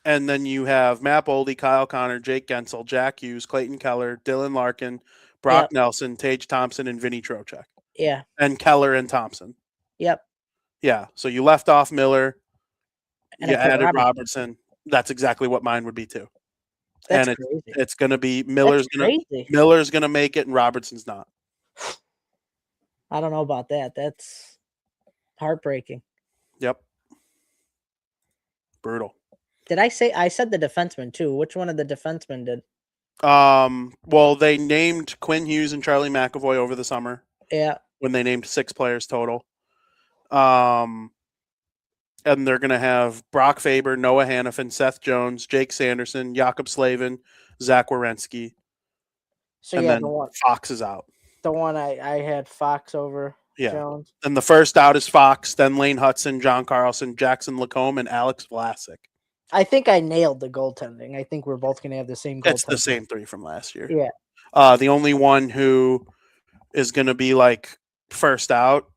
then you have Matt Boldy, Kyle Connor, Jake Gensel, Jack Hughes, Clayton Keller, Dylan Larkin, Brock Nelson, Tage Thompson, and Vinny Trocheck. Yeah. And Keller and Thompson. Yep. Yeah. So you left off Miller. And you added Robertson. That's exactly what mine would be too. That's and crazy. It's going to be Miller's going to make it, and Robertson's not. I don't know about that. That's heartbreaking. Yep. Brutal. Did I said the defenseman too? Which one of the defensemen did? Well, they named Quinn Hughes and Charlie McAvoy over the summer. Yeah. When they named 6 players total. And they're going to have Brock Faber, Noah Hannafin, Seth Jones, Jake Sanderson, Jakob Slavin, Zach Werenski. So and yeah, then Fox is out. The one I had Fox over Jones. And the first out is Fox, then Lane Hudson, John Carlson, Jackson Lacombe, and Alex Vlasic. I think I nailed the goaltending. I think we're both going to have the same goaltending. It's the same 3 from last year. Yeah. The only one who is going to be like first out,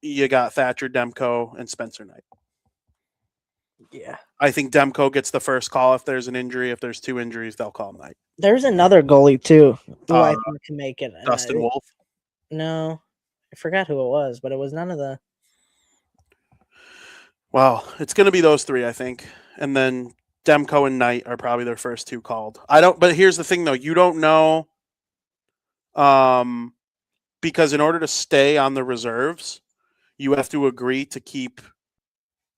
you got Thatcher Demko and Spencer Knight. Yeah. I think Demko gets the first call if there's an injury. If there's 2 injuries, they'll call Knight. There's another goalie too who I think can make it. Dustin Wolf? No. I forgot who it was, but it was none of the... Well, it's going to be those 3, I think. And then Demko and Knight are probably their first 2 called. But here's the thing, though. You don't know because in order to stay on the reserves, you have to agree to keep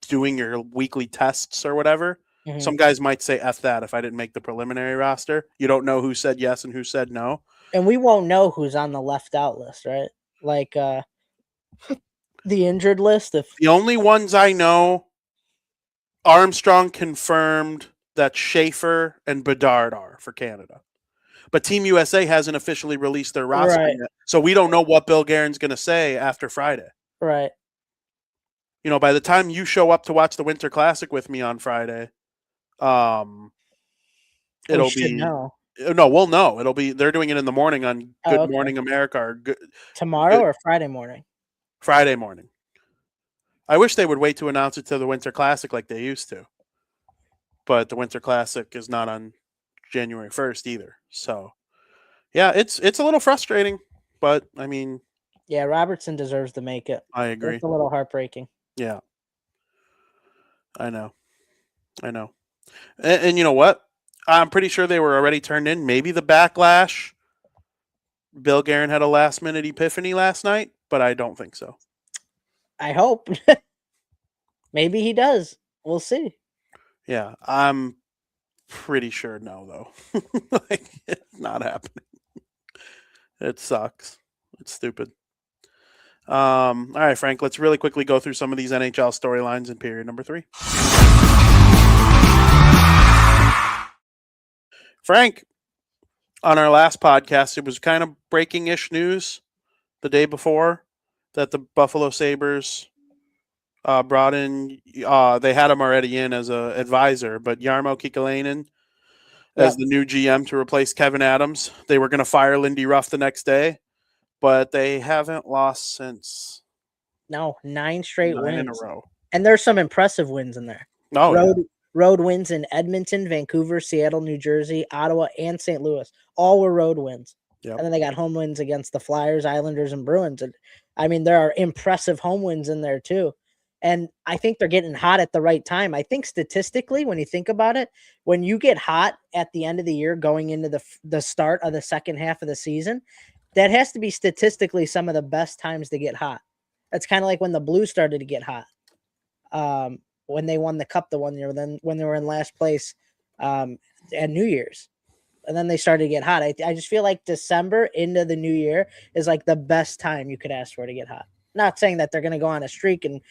doing your weekly tests or whatever. Mm-hmm. Some guys might say F that if I didn't make the preliminary roster. You don't know who said yes and who said no. And we won't know who's on the left out list, right? Like the injured list. The only ones I know, Armstrong confirmed that Schaefer and Bedard are for Canada. But Team USA hasn't officially released their roster yet. So we don't know what Bill Guerin's going to say after Friday. Right. You know, by the time you show up to watch the Winter Classic with me on Friday, it'll be know. No, we'll know. It'll be they're doing it in the morning on Good Morning America or tomorrow or Friday morning. Friday morning. I wish they would wait to announce it to the Winter Classic like they used to. But the Winter Classic is not on January 1st either. So, yeah, it's a little frustrating, but I mean, yeah, Robertson deserves to make it. I agree. It's a little heartbreaking. Yeah. I know. And you know what? I'm pretty sure they were already turned in. Maybe the backlash. Bill Guerin had a last-minute epiphany last night, but I don't think so. I hope. Maybe he does. We'll see. Yeah, I'm pretty sure no, though. Like, it's not happening. It sucks. It's stupid. All right, Frank, let's really quickly go through some of these NHL storylines in period number 3. Frank, on our last podcast, it was kind of breaking-ish news the day before that the Buffalo Sabres brought in, they had him already in as an advisor, but Jarmo Kekalainen as the new GM to replace Kevin Adams. They were going to fire Lindy Ruff the next day, but they haven't lost since No, 9 straight 9 wins. in a row. And there's some impressive wins in there. Oh, Road wins in Edmonton, Vancouver, Seattle, New Jersey, Ottawa, and St. Louis. All were road wins. Yep. And then they got home wins against the Flyers, Islanders, and Bruins. And I mean, there are impressive home wins in there too. And I think they're getting hot at the right time. I think statistically, when you think about it, when you get hot at the end of the year, going into the start of the second half of the season, that has to be statistically some of the best times to get hot. That's kind of like when the Blues started to get hot. When they won the cup the 1 year, then when they were in last place at New Year's, and then they started to get hot. I just feel like December into the new year is like the best time you could ask for to get hot. Not saying that they're going to go on a streak and,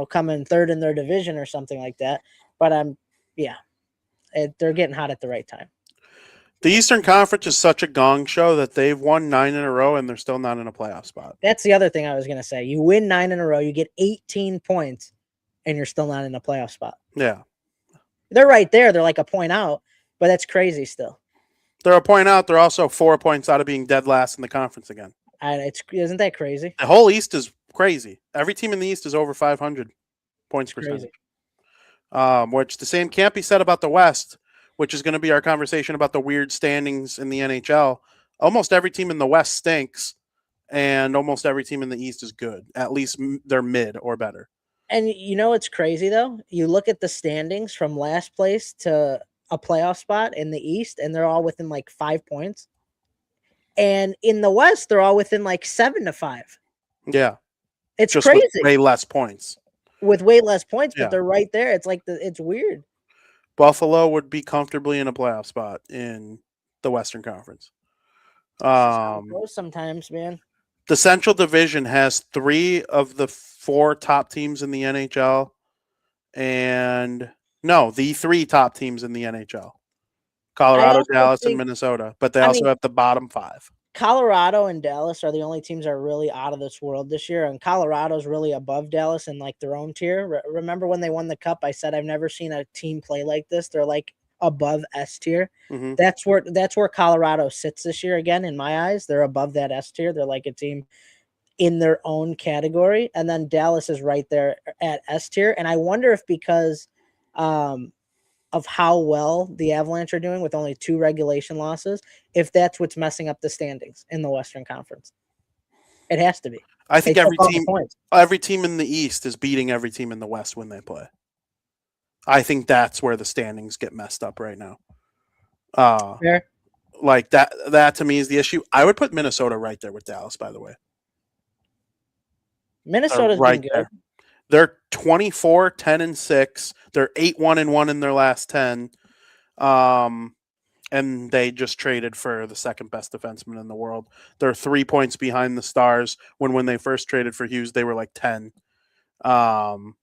come in third in their division or something like that, but they're getting hot at the right time. The Eastern Conference is such a gong show that they've won 9 in a row and they're still not in a playoff spot. That's the other thing I was going to say. You win 9 in a row, you get 18 points, and you're still not in a playoff spot. Yeah. They're right there. They're like a point out, but that's crazy still. They're a point out. They're also 4 points out of being dead last in the conference again. Isn't that crazy? The whole East is crazy. Every team in the East is over 500 points percentage. Which the same can't be said about the West, which is going to be our conversation about the weird standings in the NHL. Almost every team in the West stinks, and almost every team in the East is good. At least they're mid or better. And it's crazy, though? You look at the standings from last place to a playoff spot in the East, and they're all within like 5 points. And in the West, they're all within like 7 to 5. Yeah. It's just crazy. With way less points. With way less points, Yeah. but they're right there. It's like it's weird. Buffalo would be comfortably in a playoff spot in the Western Conference. Sometimes, man. The Central Division has 3 of the 4 top teams in the NHL, the 3 top teams in the NHL: Colorado, Dallas, and Minnesota. But they also have the bottom 5. Colorado and Dallas are the only teams that are really out of this world this year, and Colorado's really above Dallas in like their own tier. Remember when they won the cup? I said I've never seen a team play like this. They're like above S tier. Mm-hmm. That's where Colorado sits this year. Again, in my eyes, they're above that S tier. They're like a team in their own category, and then Dallas is right there at S tier. And I wonder if because of how well the Avalanche are doing with only 2 regulation losses, if that's what's messing up the standings in the Western Conference. It has to be. I think every team in the East is beating every team in the West when they play. I think that's where the standings get messed up right now. Fair. Like that to me is the issue. I would put Minnesota right there with Dallas, by the way. Minnesota's right been good. there. They're 24, 10-6. They're 8-1-1 in their last 10. And they just traded for the second best defenseman in the world. They're 3 points behind the Stars when they first traded for Hughes, they were like 10. Those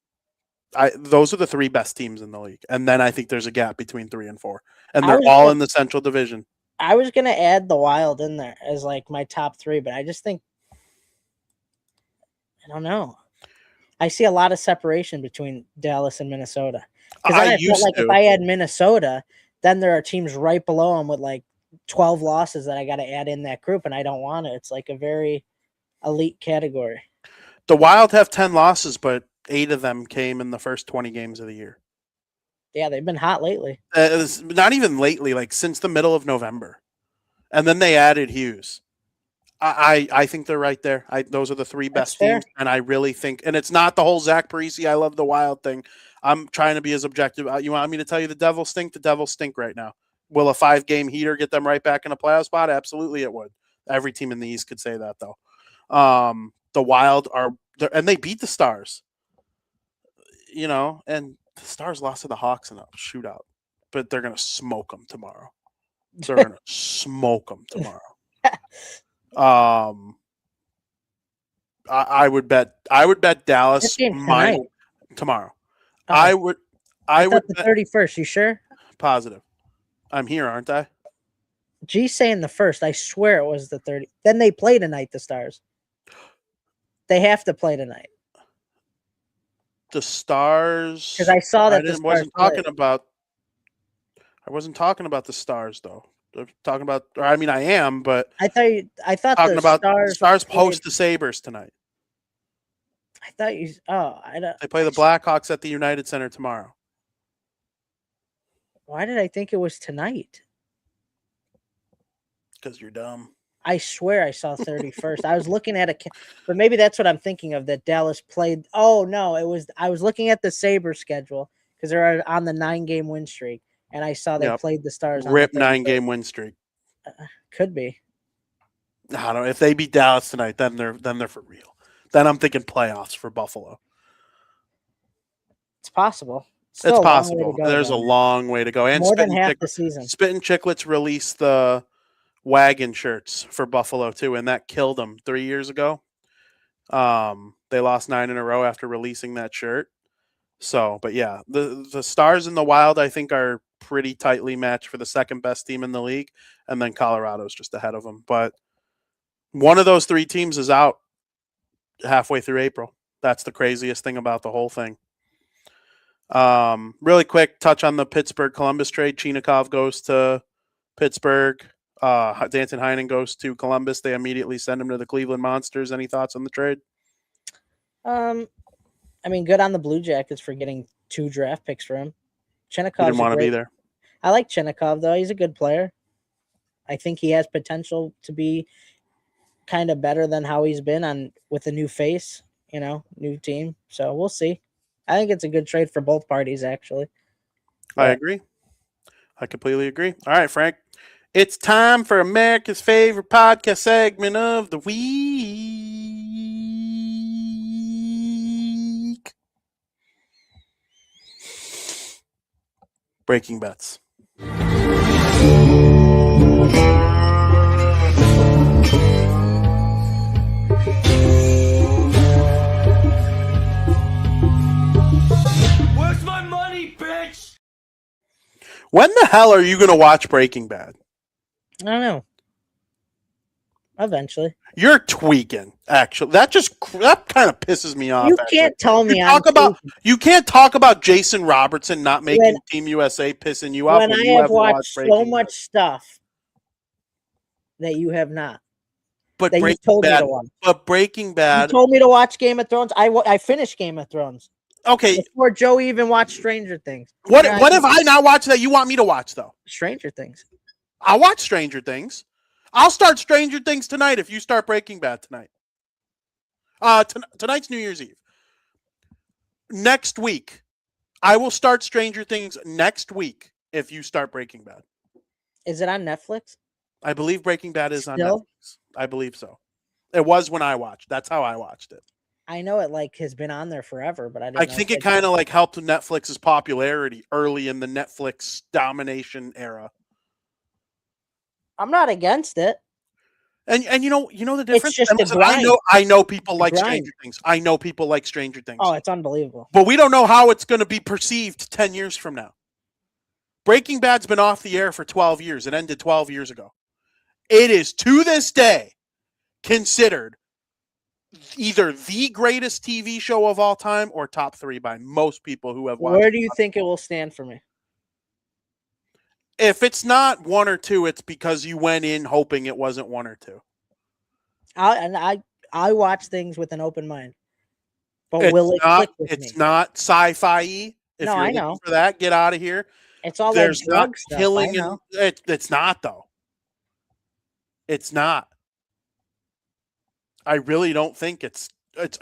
are the 3 best teams in the league. And then I think there's a gap between 3 and 4. And they're all in the Central Division. I was going to add the Wild in there as like my top 3, but I just think, I don't know. I see a lot of separation between Dallas and Minnesota. Because I feel like if I add Minnesota, then there are teams right below them with like 12 losses that I got to add in that group, and I don't want it. It's like a very elite category. The Wild have 10 losses, but 8 of them came in the first 20 games of the year. Yeah, they've been hot lately. Not even lately, like since the middle of November. And then they added Hughes. I think they're right there. Those are the 3 best teams, and I really think, and it's not the whole Zach Parise, I love the Wild thing. I'm trying to be as objective. You want me to tell you the Devils stink? The Devils stink right now. Will a 5-game heater get them right back in a playoff spot? Absolutely, it would. Every team in the East could say that, though. The Wild and they beat the Stars. And the Stars lost to the Hawks in a shootout, but they're gonna smoke them tomorrow. They're gonna smoke them tomorrow. I would bet Dallas tomorrow. I would bet the 31st. You sure? Positive. I'm here, aren't I? G's saying the 1st. I swear it was the 30th. Then they play tonight, the Stars. They have to play tonight. The Stars. Because I saw that wasn't talking about. I wasn't talking about the Stars though. I'm talking about, or I mean, I am, but I thought talking the about the Stars Stars played. host the Sabres tonight. I thought you. Oh, I don't. They play the Blackhawks at the United Center tomorrow. Why did I think it was tonight? Because you're dumb. I swear I saw 31st. I was looking at but maybe that's what I'm thinking of. That Dallas played. Oh no, it was. I was looking at the Sabres schedule because they're on the 9-game win streak, and I saw they Yep. played the Stars. Rip on the 9-game win streak. Could be. I don't know. If they beat Dallas tonight, then they're for real. Then I'm thinking playoffs for Buffalo. It's possible. It's possible. There's a long way to go. And more than half the season. Spittin' Chicklets released the wagon shirts for Buffalo too, and that killed them 3 years ago. They lost 9 in a row after releasing that shirt. So, but yeah, the Stars and the Wild, I think, are pretty tightly matched for the second best team in the league, and then Colorado's just ahead of them. But one of those 3 teams is out halfway through April. That's the craziest thing about the whole thing. Really quick touch on the Pittsburgh-Columbus trade. Chinakhov goes to Pittsburgh. Danton Heinen goes to Columbus. They immediately send him to the Cleveland Monsters. Any thoughts on the trade? I mean, good on the Blue Jackets for getting 2 draft picks for him. Chinakhov Didn't want to be there. I like Chinakhov, though. He's a good player. I think he has potential to be kind of better than how he's been with a new face, new team. So we'll see. I think it's a good trade for both parties, actually. I agree. I completely agree. All right, Frank. It's time for America's favorite podcast segment of the week. Breaking bets. Where's my money, bitch? When the hell are you going to watch Breaking Bad? I don't know. Eventually. You're tweaking, actually. That kind of pisses me off. You can't tell me you can't talk about Jason Robertson not making Team USA pissing you off when I have watched so much stuff that you have not. But that Breaking you told Bad, me to watch. But Breaking Bad. You told me to watch Game of Thrones. I finished Game of Thrones. Okay. Before Joey even watched Stranger Things. What if I not watch that you want me to watch, though? Stranger Things. I'll watch Stranger Things. I'll start Stranger Things tonight if you start Breaking Bad tonight. Tonight's New Year's Eve. Next week, I will start Stranger Things next week if you start Breaking Bad. Is it on Netflix? I believe Breaking Bad is on Still? Netflix. I believe so. It was when I watched. That's how I watched it. I know it has been on there forever, but I think it kind of helped Netflix's popularity early in the Netflix domination era. I'm not against it. And you know the difference. It's just a grind. I know people like Stranger Things. I know people like Stranger Things. Oh, it's unbelievable. But we don't know how it's going to be perceived 10 years from now. Breaking Bad's been off the air for 12 years. It ended 12 years ago. It is to this day considered either the greatest TV show of all time or top 3 by most people who have watched. Where do you think it will stand for me? If it's not 1 or 2, it's because you went in hoping it wasn't 1 or 2. I watch things with an open mind. But will it click with me? It's not sci-fi-y. If no, you're I know. looking for that, get out of here. It's all There's like drug stuff. Killing. It's not, though. It's not. I really don't think it's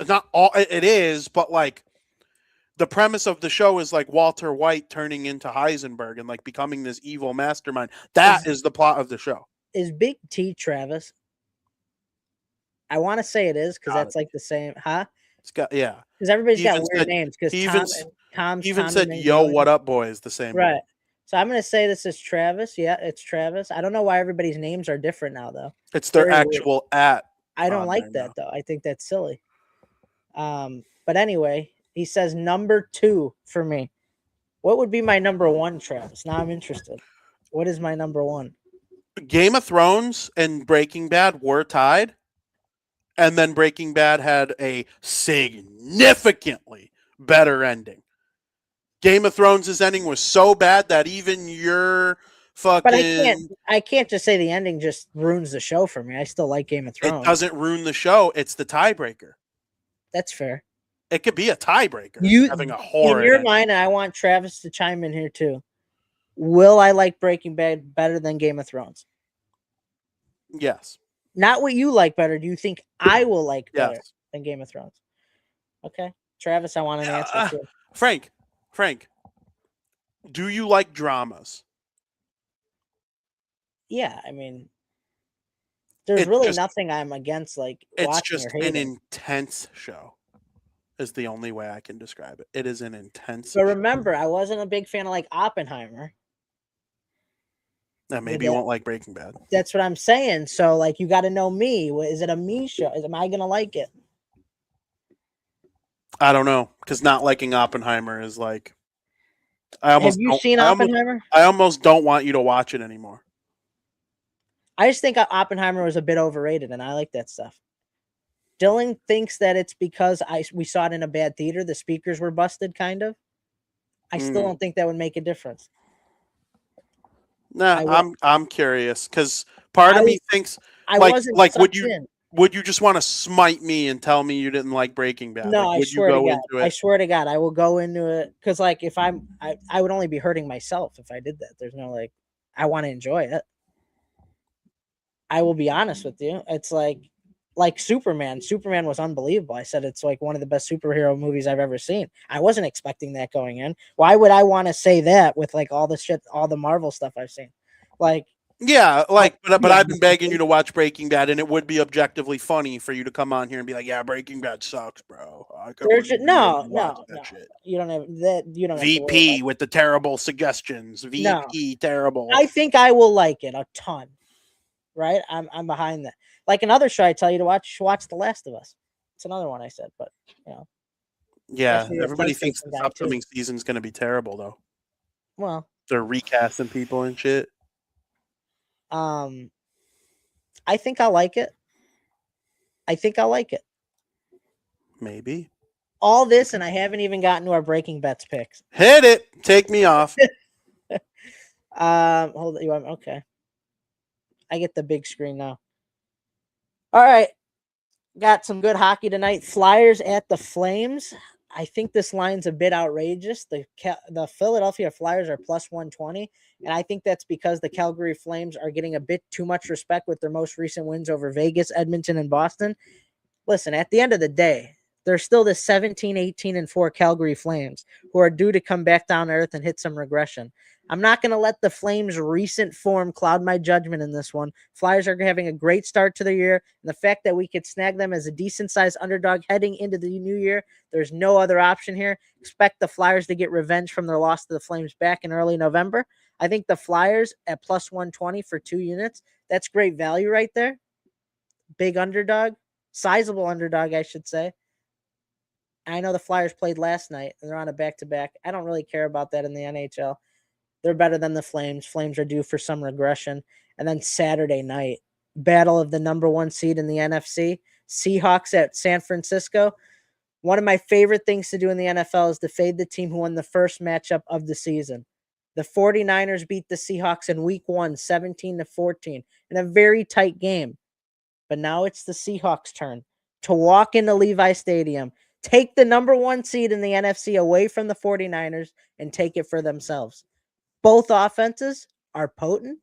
not all. It is, but the premise of the show is Walter White turning into Heisenberg and becoming this evil mastermind. That is the plot of the show. Is Big T Travis? I want to say it is because that's the same, huh? It's got because everybody's got weird names. Because Tom even said "Yo, what up, boy" is the same. Right. Name. So I'm gonna say this is Travis. Yeah, it's Travis. I don't know why everybody's names are different now, though. It's their actual @ I don't like that though. I think that's silly. But anyway, he says number 2 for me. What would be my number 1, Travis? Now I'm interested. What is my number 1? Game of Thrones and Breaking Bad were tied, and then Breaking Bad had a significantly better ending. Game of Thrones' ending was so bad that even your But fucking I can't just say the ending just ruins the show for me. I still like Game of it Thrones. doesn't ruin the show. It's the tiebreaker. That's fair. It could be a tiebreaker You having a in horror your ending. mind, and I want Travis to chime in here too. Will I like Breaking Bad better than Game of Thrones? Yes. Not what you like better. Do you think I will like better Yes. than Game of Thrones? Okay. Travis, I want an answer too. Frank, do you like dramas? Yeah, I mean, there's It's really just nothing I'm against like it's watching just or an hating. intense show. Is the only way I can describe it. It is an intense But show. remember, I wasn't a big fan of like Oppenheimer. Now, maybe you won't like Breaking Bad. That's what I'm saying. So like you got to know me. Is it a me show? Am I gonna like it? I don't know, because not liking Oppenheimer is like Have you seen Oppenheimer? I almost don't want you to watch it anymore. I just think Oppenheimer was a bit overrated, and I like that stuff. Dylan thinks that it's because we saw it in a bad theater. The speakers were busted, kind of. I still don't think that would make a difference. Nah, I I'm curious because part of me thinks I like wasn't would sucked in. you just want to smite me and tell me you didn't like Breaking Bad? No, Like, I would you swear to go God. into I it? swear to God, I will go into it because, like, if I would only be hurting myself if I did that. There's no like, I want to enjoy it. I will be honest with you. It's like Superman. Superman was unbelievable. I said it's like one of the best superhero movies I've ever seen. I wasn't expecting that going in. Why would I want to say that with like all the shit, all the Marvel stuff I've seen? Like, Yeah, like, but yeah, I've been begging you to watch Breaking Bad, and it would be objectively funny for you to come on here and be like, "Yeah, Breaking Bad sucks, bro. I could there's really no, watch no, that no. shit." You don't have that. You don't have to worry about VP with the terrible suggestions. No. VP terrible. I think I will like it a ton. Right? I'm behind that. Like another show I tell you to watch The Last of Us. It's another one I said, but you know, Yeah, especially a everybody thinks PlayStation this guy upcoming too. season's gonna be terrible, though. Well, They're recasting people and shit. I think I like it. I think I like it. Maybe. All this, and I haven't even gotten to our Breaking Bets picks. Hit it. Take me off. Hold on. You want okay? I get the big screen now. All right, got some good hockey tonight. Flyers at the Flames. I think this line's a bit outrageous. The Philadelphia Flyers are plus 120, and I think that's because the Calgary Flames are getting a bit too much respect with their most recent wins over Vegas, Edmonton, and Boston. Listen, at the end of the day, there's still the 17, 18, and 4 Calgary Flames who are due to come back down to earth and hit some regression. I'm not going to let the Flames' recent form cloud my judgment in this one. Flyers are having a great start to the year, and the fact that we could snag them as a decent-sized underdog heading into the new year, there's no other option here. Expect the Flyers to get revenge from their loss to the Flames back in early November. I think the Flyers at plus 120 for 2 units, that's great value right there. Big underdog, sizable underdog, I should say. I know the Flyers played last night, and they're on a back-to-back. I don't really care about that in the NHL. They're better than the Flames. Flames are due for some regression. And then Saturday night, battle of the number 1 seed in the NFC, Seahawks at San Francisco. One of my favorite things to do in the NFL is to fade the team who won the first matchup of the season. The 49ers beat the Seahawks in week 1, 17-14, in a very tight game. But now it's the Seahawks' turn to walk into Levi Stadium, take the number 1 seed in the NFC away from the 49ers, and take it for themselves. Both offenses are potent,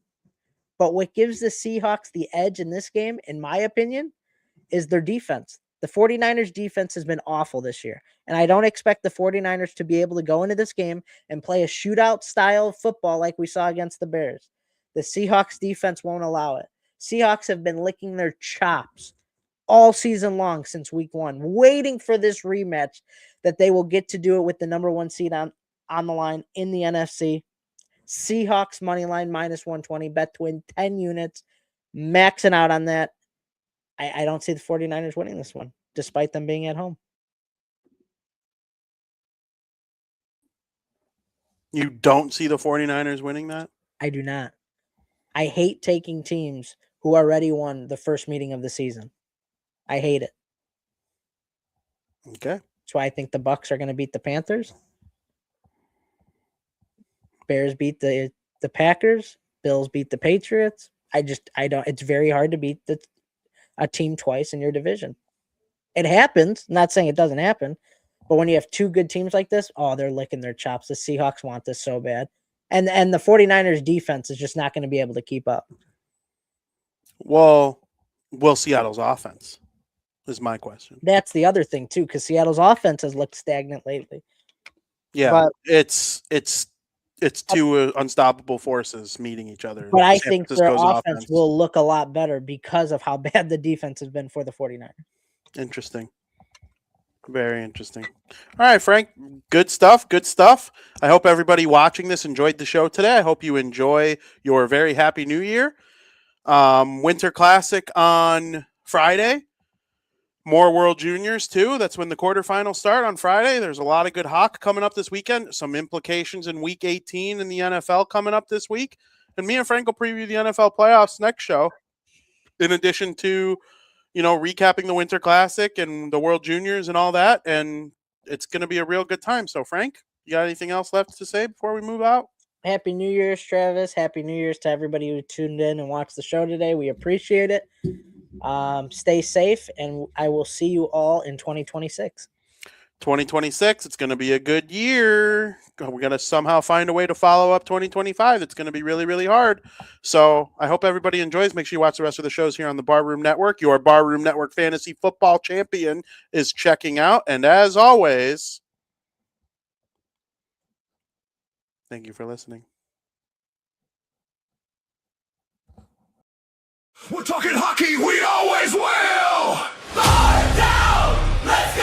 but what gives the Seahawks the edge in this game, in my opinion, is their defense. The 49ers defense has been awful this year, and I don't expect the 49ers to be able to go into this game and play a shootout style of football like we saw against the Bears. The Seahawks defense won't allow it. Seahawks have been licking their chops all season long since week 1, waiting for this rematch that they will get to do it with the number 1 seed on the line in the NFC. Seahawks money line minus 120, bet to win 10 units, maxing out on that. I don't see the 49ers winning this one, despite them being at home. You don't see the 49ers winning that? I do not. I hate taking teams who already won the first meeting of the season. I hate it. Okay. That's why I think the Bucs are going to beat the Panthers. Bears beat the Packers. Bills beat the Patriots. I don't. It's very hard to beat a team twice in your division. It happens. I'm not saying it doesn't happen, but when you have two good teams like this, oh, they're licking their chops. The Seahawks want this so bad. And the 49ers defense is just not going to be able to keep up. Well, will Seattle's offense is my question. That's the other thing too, because Seattle's offense has looked stagnant lately. Yeah, But it's two unstoppable forces meeting each other. But I San think their Francisco's offense will look a lot better because of how bad the defense has been for the 49ers. Interesting. Very interesting. All right, Frank. Good stuff. Good stuff. I hope everybody watching this enjoyed the show today. I hope you enjoy your very happy new year. Winter Classic on Friday. More World Juniors, too. That's when the quarterfinals start on Friday. There's a lot of good hockey coming up this weekend. Some implications in Week 18 in the NFL coming up this week. And me and Frank will preview the NFL playoffs next show. In addition to, recapping the Winter Classic and the World Juniors and all that. And it's going to be a real good time. So, Frank, you got anything else left to say before we move out? Happy New Year's, Travis. Happy New Year's to everybody who tuned in and watched the show today. We appreciate it. Stay safe, and I will see you all in 2026. 2026, it's going to be a good year. We're going to somehow find a way to follow up 2025. It's going to be really, really hard. So I hope everybody enjoys. Make sure you watch the rest of the shows here on the Barroom Network. Your Barroom Network Fantasy Football Champion is checking out. And as always, thank you for listening. We're talking hockey, we always will! BarDown! Let's go!